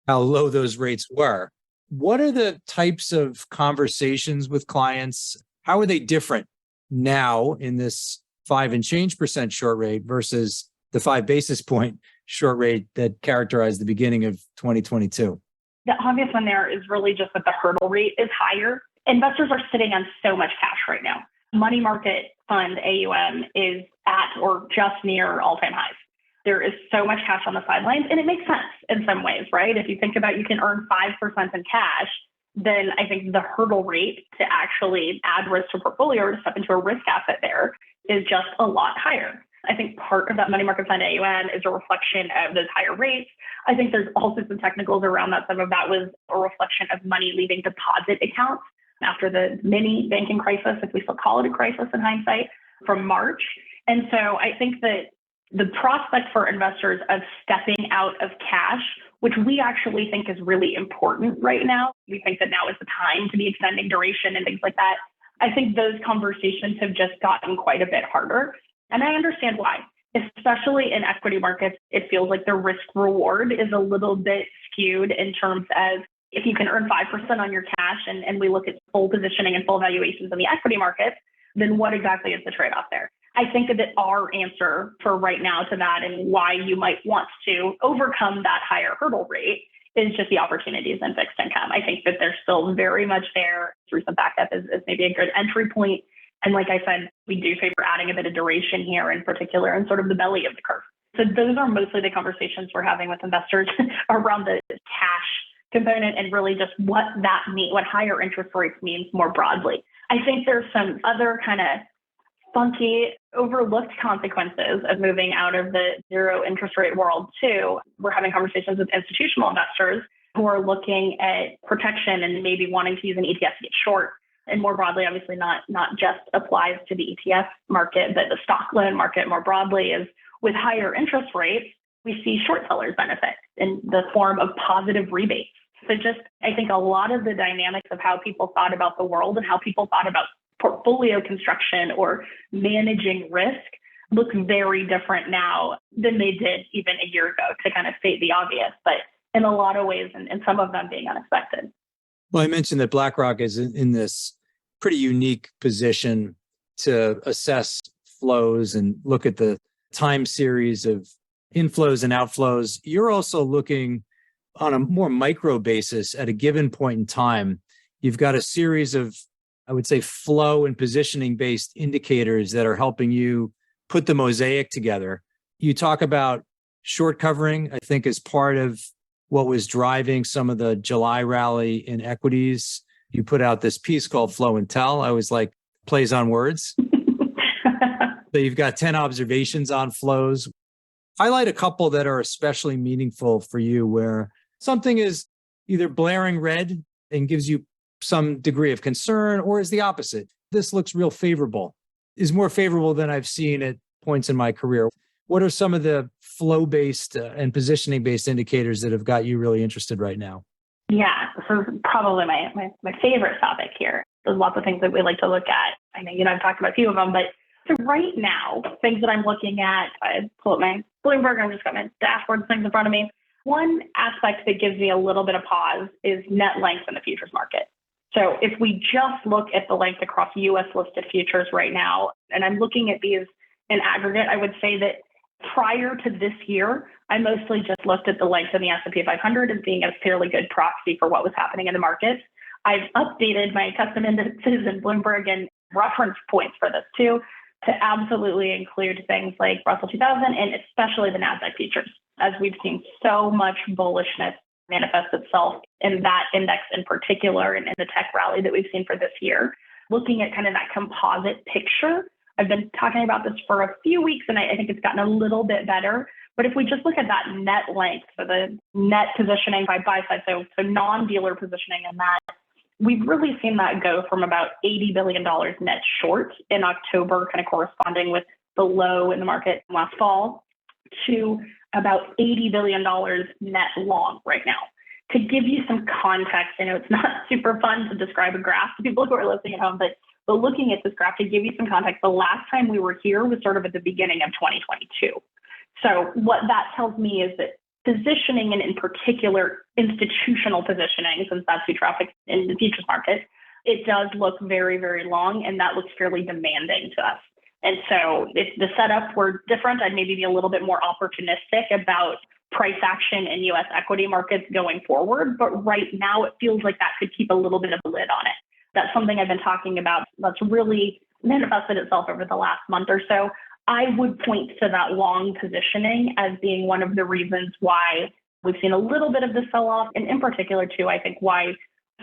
how low those rates were. What are the types of conversations with clients? How are they different now in this 5 and change % short rate versus the 5 basis point short rate that characterized the beginning of 2022? The obvious one there is really just that the hurdle rate is higher. Investors are sitting on so much cash right now. Money market fund AUM is at or just near all-time highs. There is so much cash on the sidelines, and it makes sense in some ways, right? If you think about you can earn 5% in cash, then I think the hurdle rate to actually add risk to portfolio or to step into a risk asset there is just a lot higher. I think part of that money market fund AUM is a reflection of those higher rates. I think there's also some technicals around that. Some of that was a reflection of money leaving deposit accounts after the mini banking crisis, if we still call it a crisis in hindsight, from March. And so I think that the prospect for investors of stepping out of cash, which we actually think is really important right now. We think that now is the time to be extending duration and things like that. I think those conversations have just gotten quite a bit harder. And I understand why. Especially in equity markets, it feels like the risk reward is a little bit skewed in terms of if you can earn 5% on your cash and we look at full positioning and full valuations in the equity markets, then what exactly is the trade-off there? I think that our answer for right now to that and why you might want to overcome that higher hurdle rate is just the opportunities in fixed income. I think that they're still very much there. Recent backup is maybe a good entry point. And like I said, we do favor adding a bit of duration here in particular and sort of the belly of the curve. So those are mostly the conversations we're having with investors around the cash component and really just what that means, what higher interest rates means more broadly. I think there's some other kind of funky, overlooked consequences of moving out of the zero interest rate world too. We're having conversations with institutional investors who are looking at protection and maybe wanting to use an ETF to get short. And more broadly, obviously not just applies to the ETF market, but the stock loan market more broadly is with higher interest rates, we see short sellers benefit in the form of positive rebates. So just, I think a lot of the dynamics of how people thought about the world and how people thought about portfolio construction or managing risk look very different now than they did even a year ago, to kind of state the obvious, but in a lot of ways, and some of them being unexpected. Well, I mentioned that BlackRock is in this pretty unique position to assess flows and look at the time series of inflows and outflows. You're also looking on a more micro basis at a given point in time. You've got a series of, I would say, flow and positioning based indicators that are helping you put the mosaic together. You talk about short covering, I think, as part of what was driving some of the July rally in equities. You put out this piece called Flow and Tell. I was like, plays on words. So you've got 10 observations on flows. Highlight a couple that are especially meaningful for you, where something is either blaring red and gives you some degree of concern, or is the opposite. This looks real favorable, is more favorable than I've seen at points in my career. What are some of the flow-based and positioning-based indicators that have got you really interested right now? Yeah, this is probably my favorite topic here. There's lots of things that we like to look at. I know, I've talked about a few of them, but so right now, things that I'm looking at, I pull up my Bloomberg, I've just got my dashboard things in front of me. One aspect that gives me a little bit of pause is net length in the futures market. So if we just look at the length across US listed futures right now, and I'm looking at these in aggregate, I would say that prior to this year, I mostly just looked at the length in the S&P 500 as being a fairly good proxy for what was happening in the markets. I've updated my custom indices in Bloomberg and reference points for this too, to absolutely include things like Russell 2000 and especially the NASDAQ futures, as we've seen so much bullishness manifest itself in that index in particular and in the tech rally that we've seen for this year. Looking at kind of that composite picture, I've been talking about this for a few weeks and I think it's gotten a little bit better. But if we just look at that net length, so the net positioning by buy side, so non-dealer positioning in that, we've really seen that go from about $80 billion net short in October, kind of corresponding with the low in the market last fall, to about $80 billion net long right now. To give you some context, I know it's not super fun to describe a graph to people who are listening at home, but looking at this graph, to give you some context, the last time we were here was sort of at the beginning of 2022. So what that tells me is that positioning, and in particular institutional positioning, since that's who traffics in the futures market, it does look very, very long, and that looks fairly demanding to us. And so if the setup were different, I'd maybe be a little bit more opportunistic about price action in US equity markets going forward. But right now, it feels like that could keep a little bit of a lid on it. That's something I've been talking about that's really manifested itself over the last month or so. I would point to that long positioning as being one of the reasons why we've seen a little bit of the sell-off, and in particular, too, I think why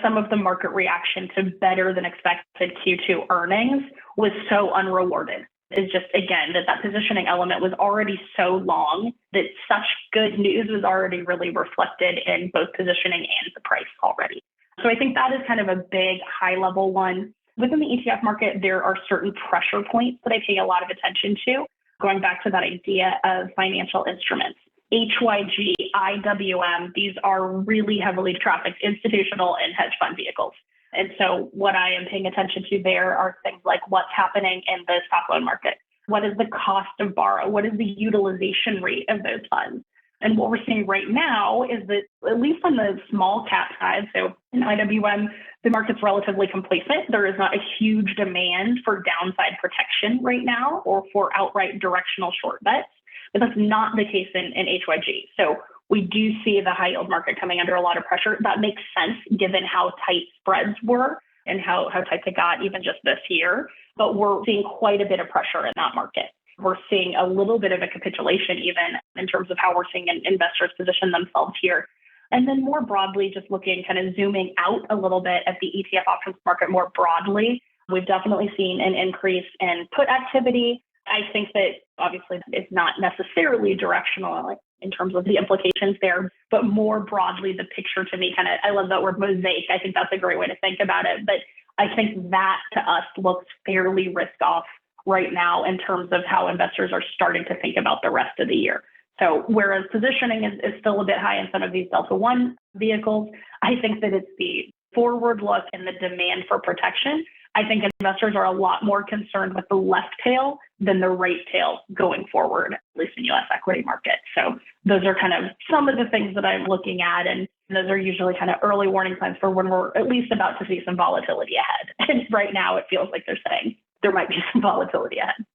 some of the market reaction to better than expected Q2 earnings was so unrewarded. Is just, again, that positioning element was already so long that such good news was already really reflected in both positioning and the price already. So I think that is kind of a big high-level one. Within the ETF market, there are certain pressure points that I pay a lot of attention to, going back to that idea of financial instruments. HYG, IWM, these are really heavily trafficked institutional and hedge fund vehicles. And so what I am paying attention to there are things like what's happening in the stock loan market. What is the cost of borrow? What is the utilization rate of those funds? And what we're seeing right now is that, at least on the small cap side, so in IWM, the market's relatively complacent. There is not a huge demand for downside protection right now or for outright directional short bets, but that's not the case in HYG. So we do see the high yield market coming under a lot of pressure. That makes sense given how tight spreads were and how tight they got even just this year. But we're seeing quite a bit of pressure in that market. We're seeing a little bit of a capitulation even in terms of how we're seeing investors position themselves here. And then more broadly, just looking, kind of zooming out a little bit at the ETF options market more broadly, we've definitely seen an increase in put activity. I think that obviously it's not necessarily directional in terms of the implications there, but more broadly, the picture to me I love that word mosaic. I think that's a great way to think about it. But I think that to us looks fairly risk off right now in terms of how investors are starting to think about the rest of the year. So whereas positioning is still a bit high in some of these Delta One vehicles, I think that it's the forward look and the demand for protection I think investors are a lot more concerned with the left tail than the right tail going forward, at least in US equity market. So those are kind of some of the things that I'm looking at. And those are usually kind of early warning signs for when we're at least about to see some volatility ahead. And right now it feels like they're saying there might be some volatility ahead.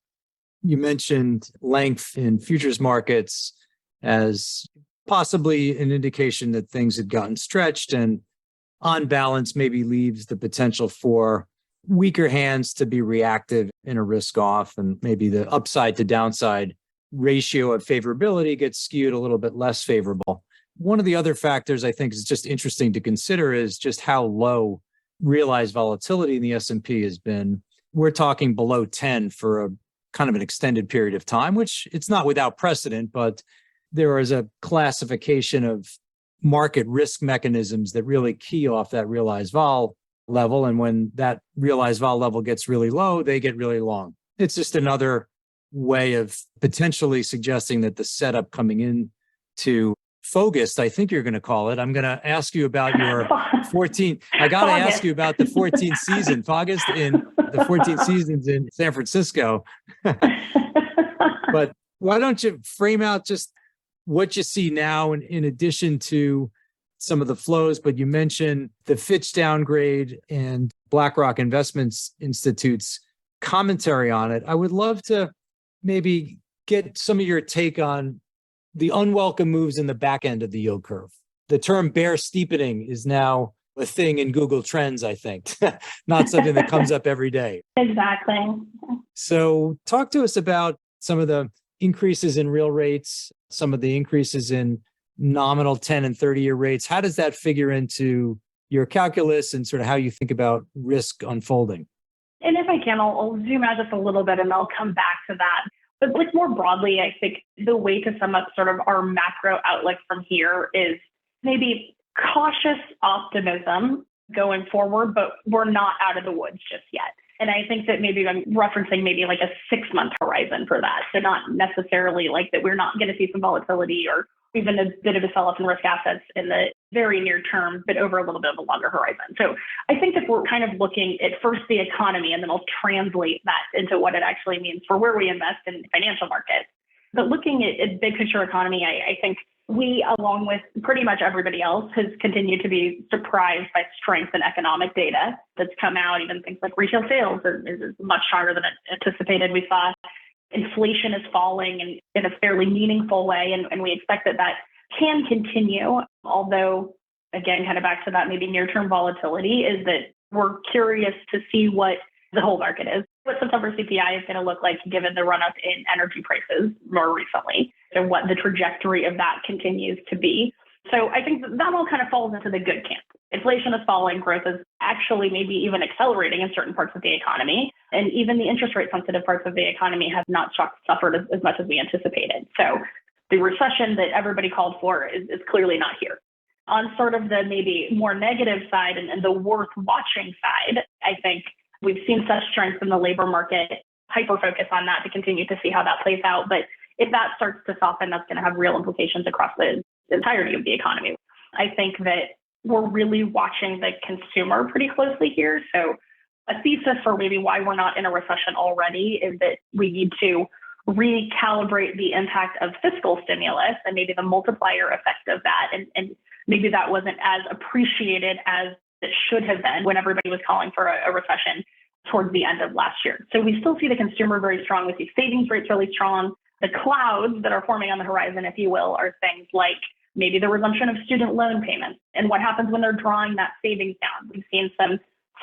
You mentioned length in futures markets as possibly an indication that things had gotten stretched, and on balance maybe leaves the potential for weaker hands to be reactive in a risk off, and maybe the upside to downside ratio of favorability gets skewed a little bit less favorable. One of the other factors I think is just interesting to consider is just how low realized volatility in the S&P has been. We're talking below 10 for a kind of an extended period of time, which it's not without precedent, but there is a classification of market risk mechanisms that really key off that realized vol level. And when that realized vol level gets really low, they get really long. It's just another way of potentially suggesting that the setup coming in to Fogust, I think you're going to call it. I'm going to ask you about your 14. I got to ask you about the 14th season, Fogust, in the 14th seasons in San Francisco. But why don't you frame out just what you see now in addition to some of the flows? But you mentioned the Fitch downgrade and BlackRock Investments Institute's commentary on it. I would love to maybe get some of your take on the unwelcome moves in the back end of the yield curve. The term bear steepening is now a thing in Google Trends, I think, not something that comes up every day. Exactly. So talk to us about some of the increases in real rates, some of the increases in nominal 10 and 30-year rates. How does that figure into your calculus and sort of how you think about risk unfolding? And if I can, I'll zoom out just a little bit and I'll come back to that. But like more broadly, I think the way to sum up sort of our macro outlook from here is maybe cautious optimism going forward, but we're not out of the woods just yet. And I think that maybe I'm referencing maybe like a 6-month horizon for that. So not necessarily like that we're not going to see some volatility or even a bit of a sell-off in risk assets in the very near term, but over a little bit of a longer horizon. So I think that we're kind of looking at first the economy, and then I'll translate that into what it actually means for where we invest in financial markets. But looking at big picture economy, I think we, along with pretty much everybody else, has continued to be surprised by strength in economic data that's come out. Even things like retail sales is much stronger than anticipated. We saw inflation is falling in a fairly meaningful way, and we expect that can continue. Although, again, kind of back to that maybe near-term volatility, is that we're curious to see what the whole market is, what September CPI is going to look like given the run-up in energy prices more recently, and what the trajectory of that continues to be. So I think that all kind of falls into the good camp. Inflation is falling, growth is actually maybe even accelerating in certain parts of the economy. And even the interest rate sensitive parts of the economy have not suffered as much as we anticipated. So the recession that everybody called for is clearly not here. On sort of the maybe more negative side and the worth watching side, I think we've seen such strength in the labor market, hyper-focus on that to continue to see how that plays out. But if that starts to soften, that's going to have real implications across the entirety of the economy. I think that we're really watching the consumer pretty closely here. So a thesis for maybe why we're not in a recession already is that we need to recalibrate the impact of fiscal stimulus and maybe the multiplier effect of that. And maybe that wasn't as appreciated as it should have been when everybody was calling for a recession towards the end of last year. So we still see the consumer very strong. We see savings rates really strong. The clouds that are forming on the horizon, if you will, are things like maybe the resumption of student loan payments and what happens when they're drawing that savings down. We've seen some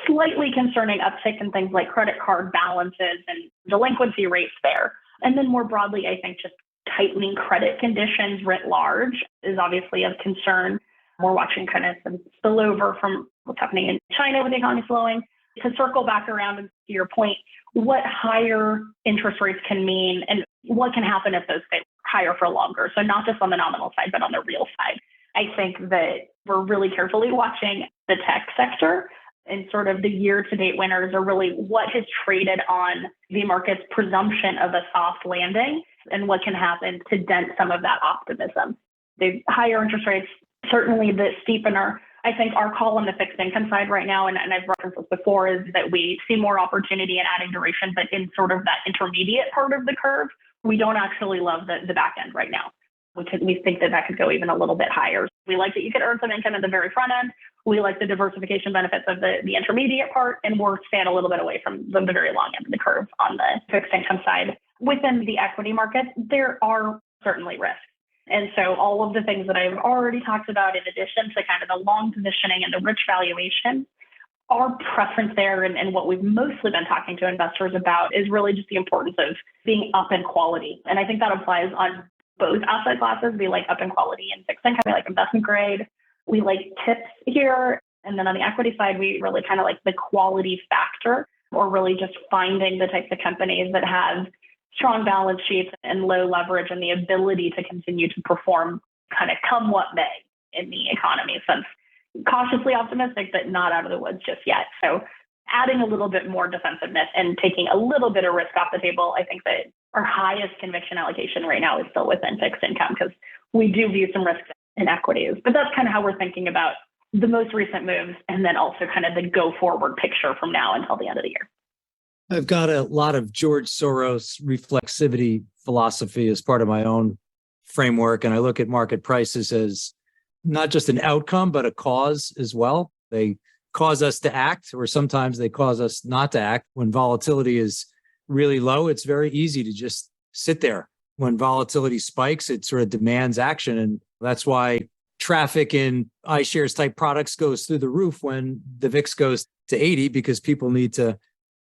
slightly concerning uptick in things like credit card balances and delinquency rates there. And then more broadly, I think just tightening credit conditions writ large is obviously of concern. We're watching kind of some spillover from what's happening in China with the economy slowing. To circle back around and to your point, what higher interest rates can mean and what can happen if those stay higher for longer. So not just on the nominal side, but on the real side. I think that we're really carefully watching the tech sector, and sort of the year-to-date winners are really what has traded on the market's presumption of a soft landing and what can happen to dent some of that optimism. The higher interest rates, certainly the steepener I think our call on the fixed income side right now, and I've referenced this before, is that we see more opportunity in adding duration, but in sort of that intermediate part of the curve, we don't actually love the back end right now. We think that could go even a little bit higher. We like that you could earn some income at the very front end. We like the diversification benefits of the intermediate part, and we're staying a little bit away from the very long end of the curve on the fixed income side. Within the equity market, there are certainly risks. And so all of the things that I've already talked about, in addition to kind of the long positioning and the rich valuation, our preference there and what we've mostly been talking to investors about is really just the importance of being up in quality. And I think that applies on both asset classes. We like up in quality and fixed income. We like investment grade. We like tips here. And then on the equity side, we really kind of like the quality factor, or really just finding the types of companies that have strong balance sheets and low leverage and the ability to continue to perform kind of come what may in the economy. Since cautiously optimistic, but not out of the woods just yet. So adding a little bit more defensiveness and taking a little bit of risk off the table, I think that our highest conviction allocation right now is still within fixed income, because we do view some risks in equities. But that's kind of how we're thinking about the most recent moves, and then also kind of the go forward picture from now until the end of the year. I've got a lot of George Soros reflexivity philosophy as part of my own framework. And I look at market prices as not just an outcome, but a cause as well. They cause us to act, or sometimes they cause us not to act. When volatility is really low, it's very easy to just sit there. When volatility spikes, it sort of demands action. And that's why traffic in iShares type products goes through the roof when the VIX goes to 80, because people need to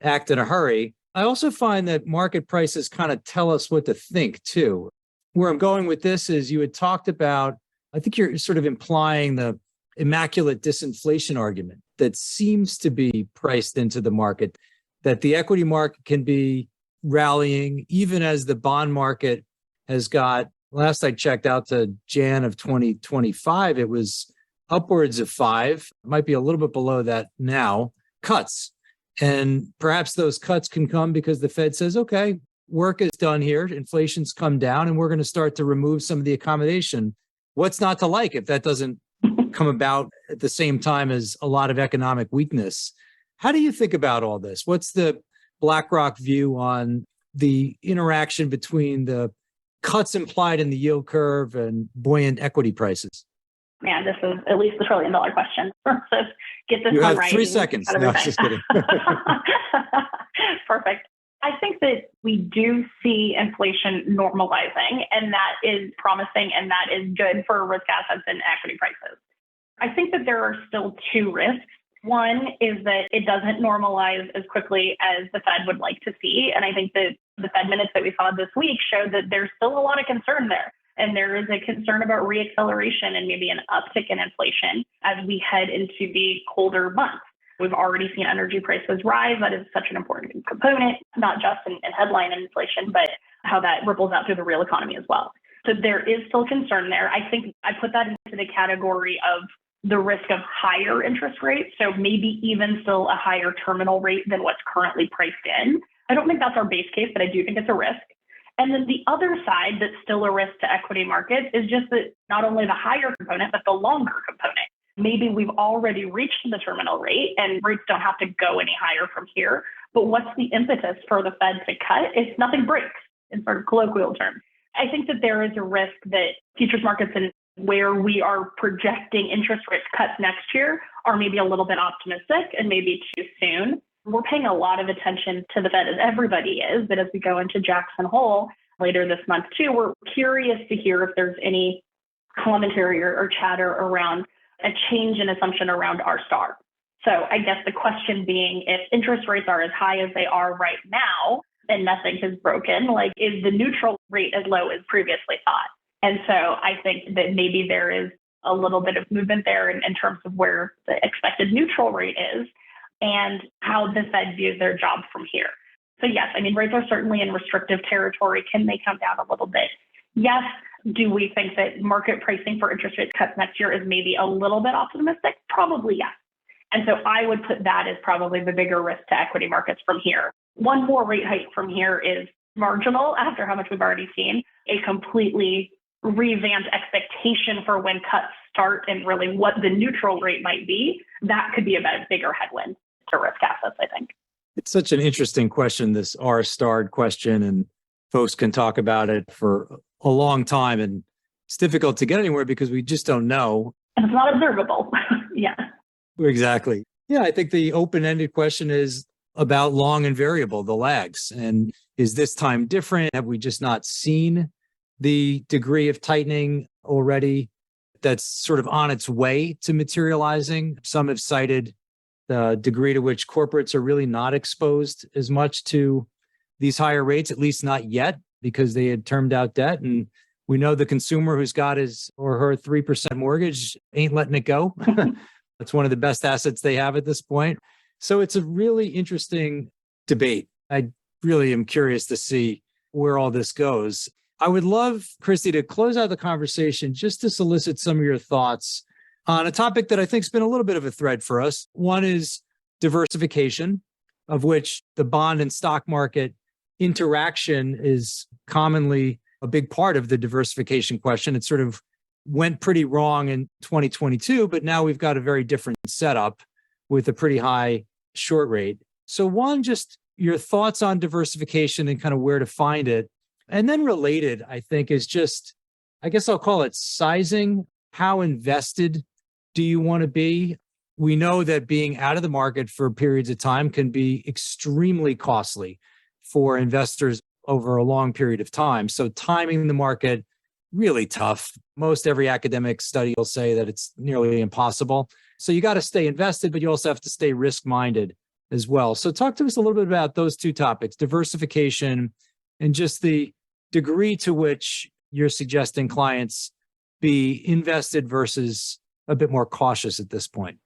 act in a hurry. I also find that market prices kind of tell us what to think too. Where I'm going with this is, you had talked about, I think you're sort of implying the immaculate disinflation argument that seems to be priced into the market, that the equity market can be rallying even as the bond market has got, last I checked out to Jan of 2025, it was upwards of 5, might be a little bit below that now, cuts. And perhaps those cuts can come because the Fed says, okay, work is done here, inflation's come down, and we're going to start to remove some of the accommodation. What's not to like if that doesn't come about at the same time as a lot of economic weakness? How do you think about all this? What's the BlackRock view on the interaction between the cuts implied in the yield curve and buoyant equity prices? Man, this is at least the $1 trillion question. So get this you one have right. 3 seconds. No, just kidding. Perfect. I think that we do see inflation normalizing, and that is promising, and that is good for risk assets and equity prices. I think that there are still 2 risks. One is that it doesn't normalize as quickly as the Fed would like to see. And I think that the Fed minutes that we saw this week showed that there's still a lot of concern there. And there is a concern about reacceleration and maybe an uptick in inflation as we head into the colder months. We've already seen energy prices rise. That is such an important component, not just in headline inflation, but how that ripples out through the real economy as well. So there is still concern there. I think I put that into the category of the risk of higher interest rates. So maybe even still a higher terminal rate than what's currently priced in. I don't think that's our base case, but I do think it's a risk. And then the other side that's still a risk to equity markets is just that not only the higher component, but the longer component. Maybe we've already reached the terminal rate and rates don't have to go any higher from here. But what's the impetus for the Fed to cut if nothing breaks, in sort of colloquial terms? I think that there is a risk that futures markets and where we are projecting interest rate cuts next year are maybe a little bit optimistic and maybe too soon. We're paying a lot of attention to the Fed, as everybody is, but as we go into Jackson Hole later this month too, we're curious to hear if there's any commentary or chatter around a change in assumption around R star. So I guess the question being, if interest rates are as high as they are right now and nothing has broken, like, is the neutral rate as low as previously thought? And so I think that maybe there is a little bit of movement there in terms of where the expected neutral rate is and how the Fed views their job from here. So yes, I mean, rates are certainly in restrictive territory. Can they come down a little bit? Yes. Do we think that market pricing for interest rate cuts next year is maybe a little bit optimistic? Probably yes. And so I would put that as probably the bigger risk to equity markets from here. One more rate hike from here is marginal after how much we've already seen. A completely revamped expectation for when cuts start and really what the neutral rate might be, that could be a bigger headwind to risk assets, I think. It's such an interesting question, this R-starred question, and folks can talk about it for a long time. And it's difficult to get anywhere because we just don't know. And it's not observable. Yeah. Exactly. Yeah, I think the open-ended question is about long and variable, the lags. And is this time different? Have we just not seen the degree of tightening already that's sort of on its way to materializing? Some have cited the degree to which corporates are really not exposed as much to these higher rates, at least not yet, because they had termed out debt. And we know the consumer who's got his or her 3% mortgage ain't letting it go. It's one of the best assets they have at this point. So it's a really interesting debate. I really am curious to see where all this goes. I would love, Kristy, to close out the conversation just to solicit some of your thoughts on a topic that I think has been a little bit of a thread for us. One is diversification, of which the bond and stock market interaction is commonly a big part of the diversification question. It sort of went pretty wrong in 2022, but now we've got a very different setup with a pretty high short rate. So one, just your thoughts on diversification and kind of where to find it. And then related, I think, is just, I guess I'll call it sizing. How invested do you want to be? We know that being out of the market for periods of time can be extremely costly for investors over a long period of time. So timing the market, really tough. Most every academic study will say that it's nearly impossible. So you got to stay invested, but you also have to stay risk-minded as well. So talk to us a little bit about those two topics, diversification and just the degree to which you're suggesting clients be invested versus a bit more cautious at this point.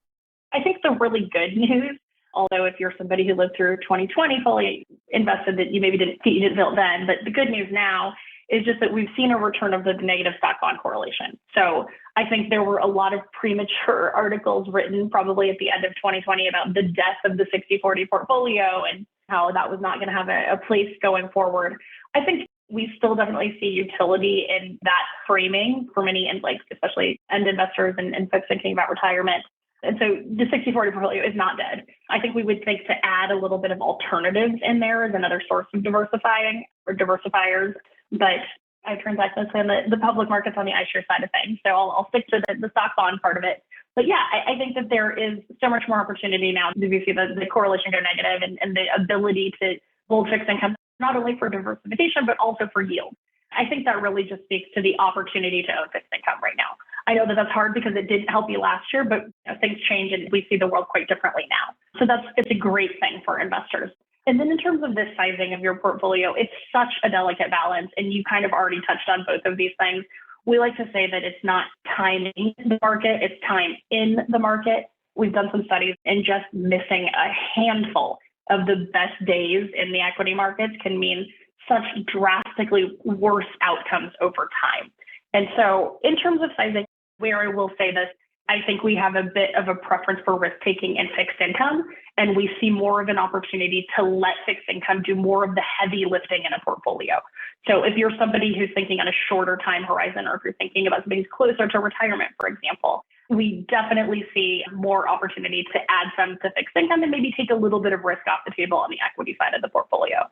I think the really good news, although if you're somebody who lived through 2020 fully invested, that you maybe didn't feel it then, but the good news now is just that we've seen a return of the negative stock bond correlation. So I think there were a lot of premature articles written probably at the end of 2020 about the death of the 60-40 portfolio and how that was not going to have a place going forward. I think we still definitely see utility in that framing for many, and like especially end investors and folks thinking about retirement. And so the 60-40 portfolio is not dead. I think we would think to add a little bit of alternatives in there as another source of diversifying or diversifiers. But I transact mostly on the public markets on the iShares side of things. So I'll stick to the stock bond part of it. But yeah, I think that there is so much more opportunity now. We see the correlation go negative and the ability to hold fixed income, not only for diversification, but also for yield. I think that really just speaks to the opportunity to own fixed income right now. I know that that's hard because it didn't help you last year, but things change and we see the world quite differently now. So it's a great thing for investors. And then in terms of the sizing of your portfolio, it's such a delicate balance. And you kind of already touched on both of these things. We like to say that it's not timing the market, it's time in the market. We've done some studies, and just missing a handful of the best days in the equity markets can mean such drastically worse outcomes over time. And so in terms of sizing, where I will say this, I think we have a bit of a preference for risk-taking in fixed income, and we see more of an opportunity to let fixed income do more of the heavy lifting in a portfolio. So if you're somebody who's thinking on a shorter time horizon, or if you're thinking about somebody who's closer to retirement, for example, we definitely see more opportunity to add some to fixed income and maybe take a little bit of risk off the table on the equity side of the portfolio.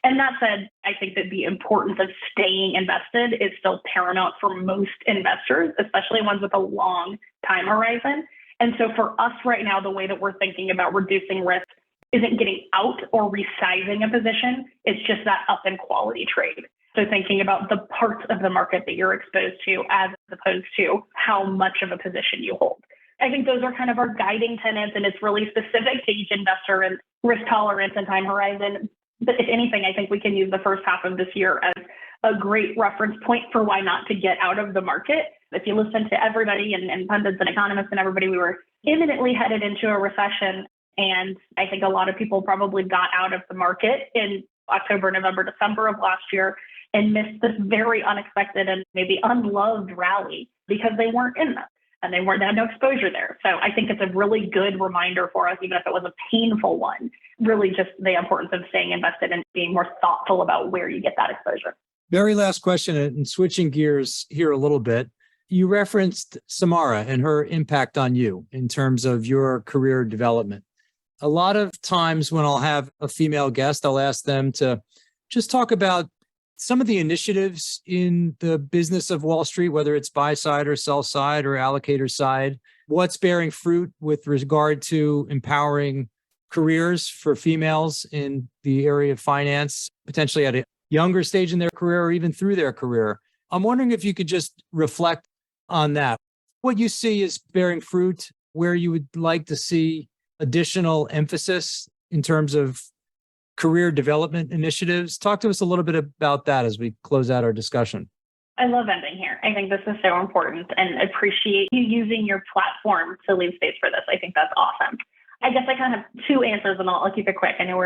And that said, I think that the importance of staying invested is still paramount for most investors, especially ones with a long time horizon. And so for us right now, the way that we're thinking about reducing risk isn't getting out or resizing a position. It's just that up in quality trade. So thinking about the parts of the market that you're exposed to as opposed to how much of a position you hold. I think those are kind of our guiding tenets, and it's really specific to each investor and risk tolerance and time horizon. But if anything, I think we can use the first half of this year as a great reference point for why not to get out of the market. If you listen to everybody and pundits and economists and everybody, we were imminently headed into a recession. And I think a lot of people probably got out of the market in October, November, December of last year and missed this very unexpected and maybe unloved rally because they weren't in them and they had no exposure there. So I think it's a really good reminder for us, even if it was a painful one, really just the importance of staying invested and being more thoughtful about where you get that exposure. Very last question, and switching gears here a little bit. You referenced Samara and her impact on you in terms of your career development. A lot of times when I'll have a female guest, I'll ask them to just talk about some of the initiatives in the business of Wall Street, whether it's buy side or sell side or allocator side, what's bearing fruit with regard to empowering careers for females in the area of finance, potentially at a younger stage in their career or even through their career. I'm wondering if you could just reflect on that. What you see is bearing fruit, where you would like to see additional emphasis in terms of career development initiatives. Talk to us a little bit about that as we close out our discussion. I love ending here. I think this is so important and appreciate you using your platform to leave space for this. I think that's awesome. I guess I kind of have two answers and I'll keep it quick. I know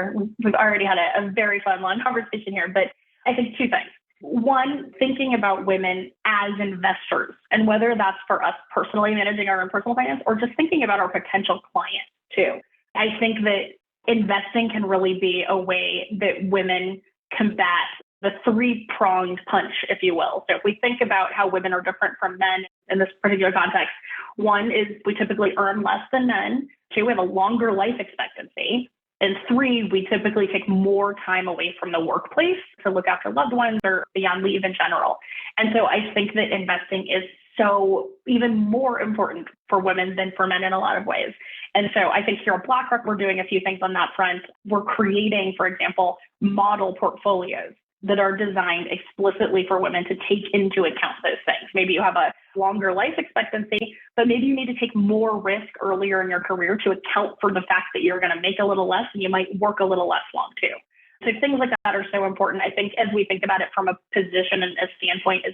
we've already had a very fun, long conversation here, but I think two things. One, thinking about women as investors and whether that's for us personally managing our own personal finance or just thinking about our potential clients too. I think that investing can really be a way that women combat the three-pronged punch, if you will. So if we think about how women are different from men in this particular context, one is we typically earn less than men. Two, we have a longer life expectancy. And three, we typically take more time away from the workplace to look after loved ones or be on leave in general. And so I think that investing is so even more important for women than for men in a lot of ways. And so I think here at BlackRock, we're doing a few things on that front. We're creating, for example, model portfolios that are designed explicitly for women to take into account those things. Maybe you have a longer life expectancy, but maybe you need to take more risk earlier in your career to account for the fact that you're going to make a little less and you might work a little less long too. So things like that are so important. I think as we think about it from a position and a standpoint as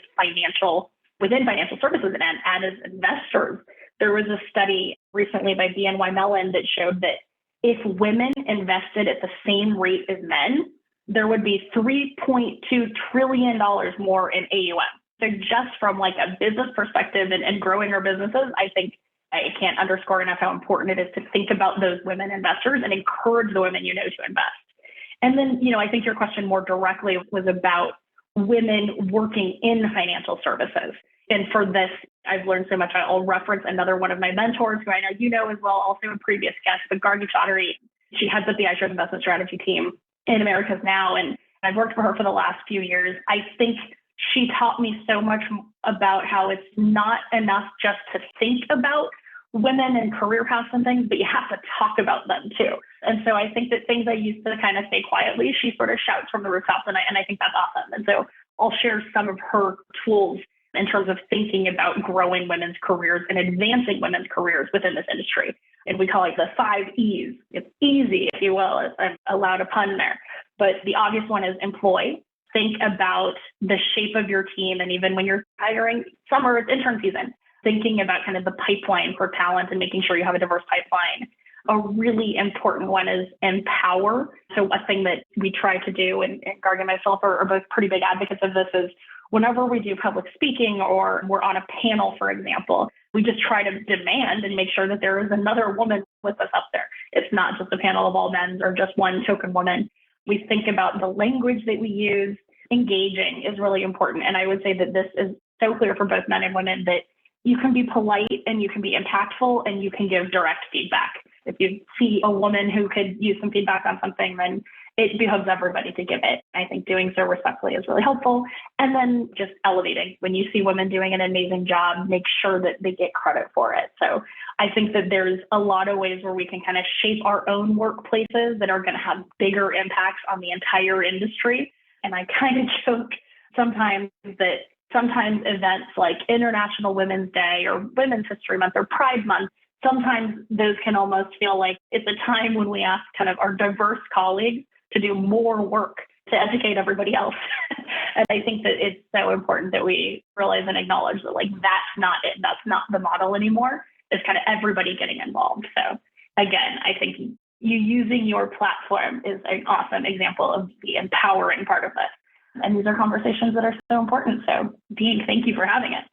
within financial services and as investors, there was a study recently by BNY Mellon that showed that if women invested at the same rate as men, there would be $3.2 trillion more in AUM. So just from like a business perspective and growing our businesses, I think I can't underscore enough how important it is to think about those women investors and encourage the women you know to invest. And then, I think your question more directly was about women working in financial services. And for this, I've learned so much. I'll reference another one of my mentors who I know you know as well, also a previous guest, but Gargi Chaudhary. She heads up the iShares investment strategy team in Americas Now. And I've worked for her for the last few years. I think she taught me so much about how it's not enough just to think about women and career paths and things, but you have to talk about them too. And so I think that things I used to kind of say quietly, she sort of shouts from the rooftops, and I think that's awesome. And so I'll share some of her tools in terms of thinking about growing women's careers and advancing women's careers within this industry. And we call it the 5 E's. It's easy, if you will, if I'm allowed a pun there. But the obvious one is employ. Think about the shape of your team. And even when you're hiring, summer, it's intern season, thinking about kind of the pipeline for talent and making sure you have a diverse pipeline. A really important one is empower. So a thing that we try to do, and Gargi and myself are both pretty big advocates of this, is whenever we do public speaking or we're on a panel, for example, we just try to demand and make sure that there is another woman with us up there. It's not just a panel of all men or just one token woman. We think about the language that we use. Engaging is really important. And I would say that this is so clear for both men and women that you can be polite and you can be impactful and you can give direct feedback. If you see a woman who could use some feedback on something, then it behoves everybody to give it. I think doing so respectfully is really helpful. And then just elevating. When you see women doing an amazing job, make sure that they get credit for it. So I think that there's a lot of ways where we can kind of shape our own workplaces that are going to have bigger impacts on the entire industry. And I kind of joke sometimes that sometimes events like International Women's Day or Women's History Month or Pride Month, sometimes those can almost feel like it's a time when we ask kind of our diverse colleagues to do more work to educate everybody else. And I think that it's so important that we realize and acknowledge that like that's not it. That's not the model anymore. It's kind of everybody getting involved. So again, I think you using your platform is an awesome example of the empowering part of this. And these are conversations that are so important. So Dean, thank you for having it.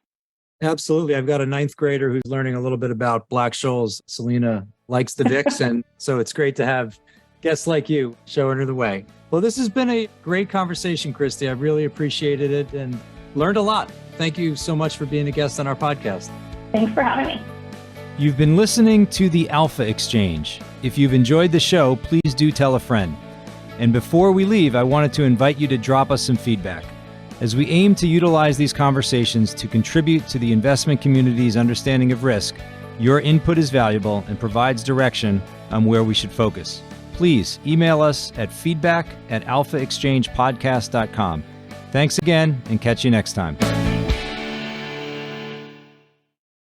Absolutely. I've got a 9th grader who's learning a little bit about Black-Scholes. Selena likes the VIX, and so it's great to have guests like you showing her the way. Well, this has been a great conversation, Kristy. I really appreciated it and learned a lot. thank you so much for being a guest on our podcast. Thanks for having me. You've been listening to the Alpha Exchange. If you've enjoyed the show, please do tell a friend. And before we leave, I wanted to invite you to drop us some feedback, as we aim to utilize these conversations to contribute to the investment community's understanding of risk. Your input is valuable and provides direction on where we should focus. Please email us at feedback@alphaexchangepodcast.com. Thanks again, and catch you next time.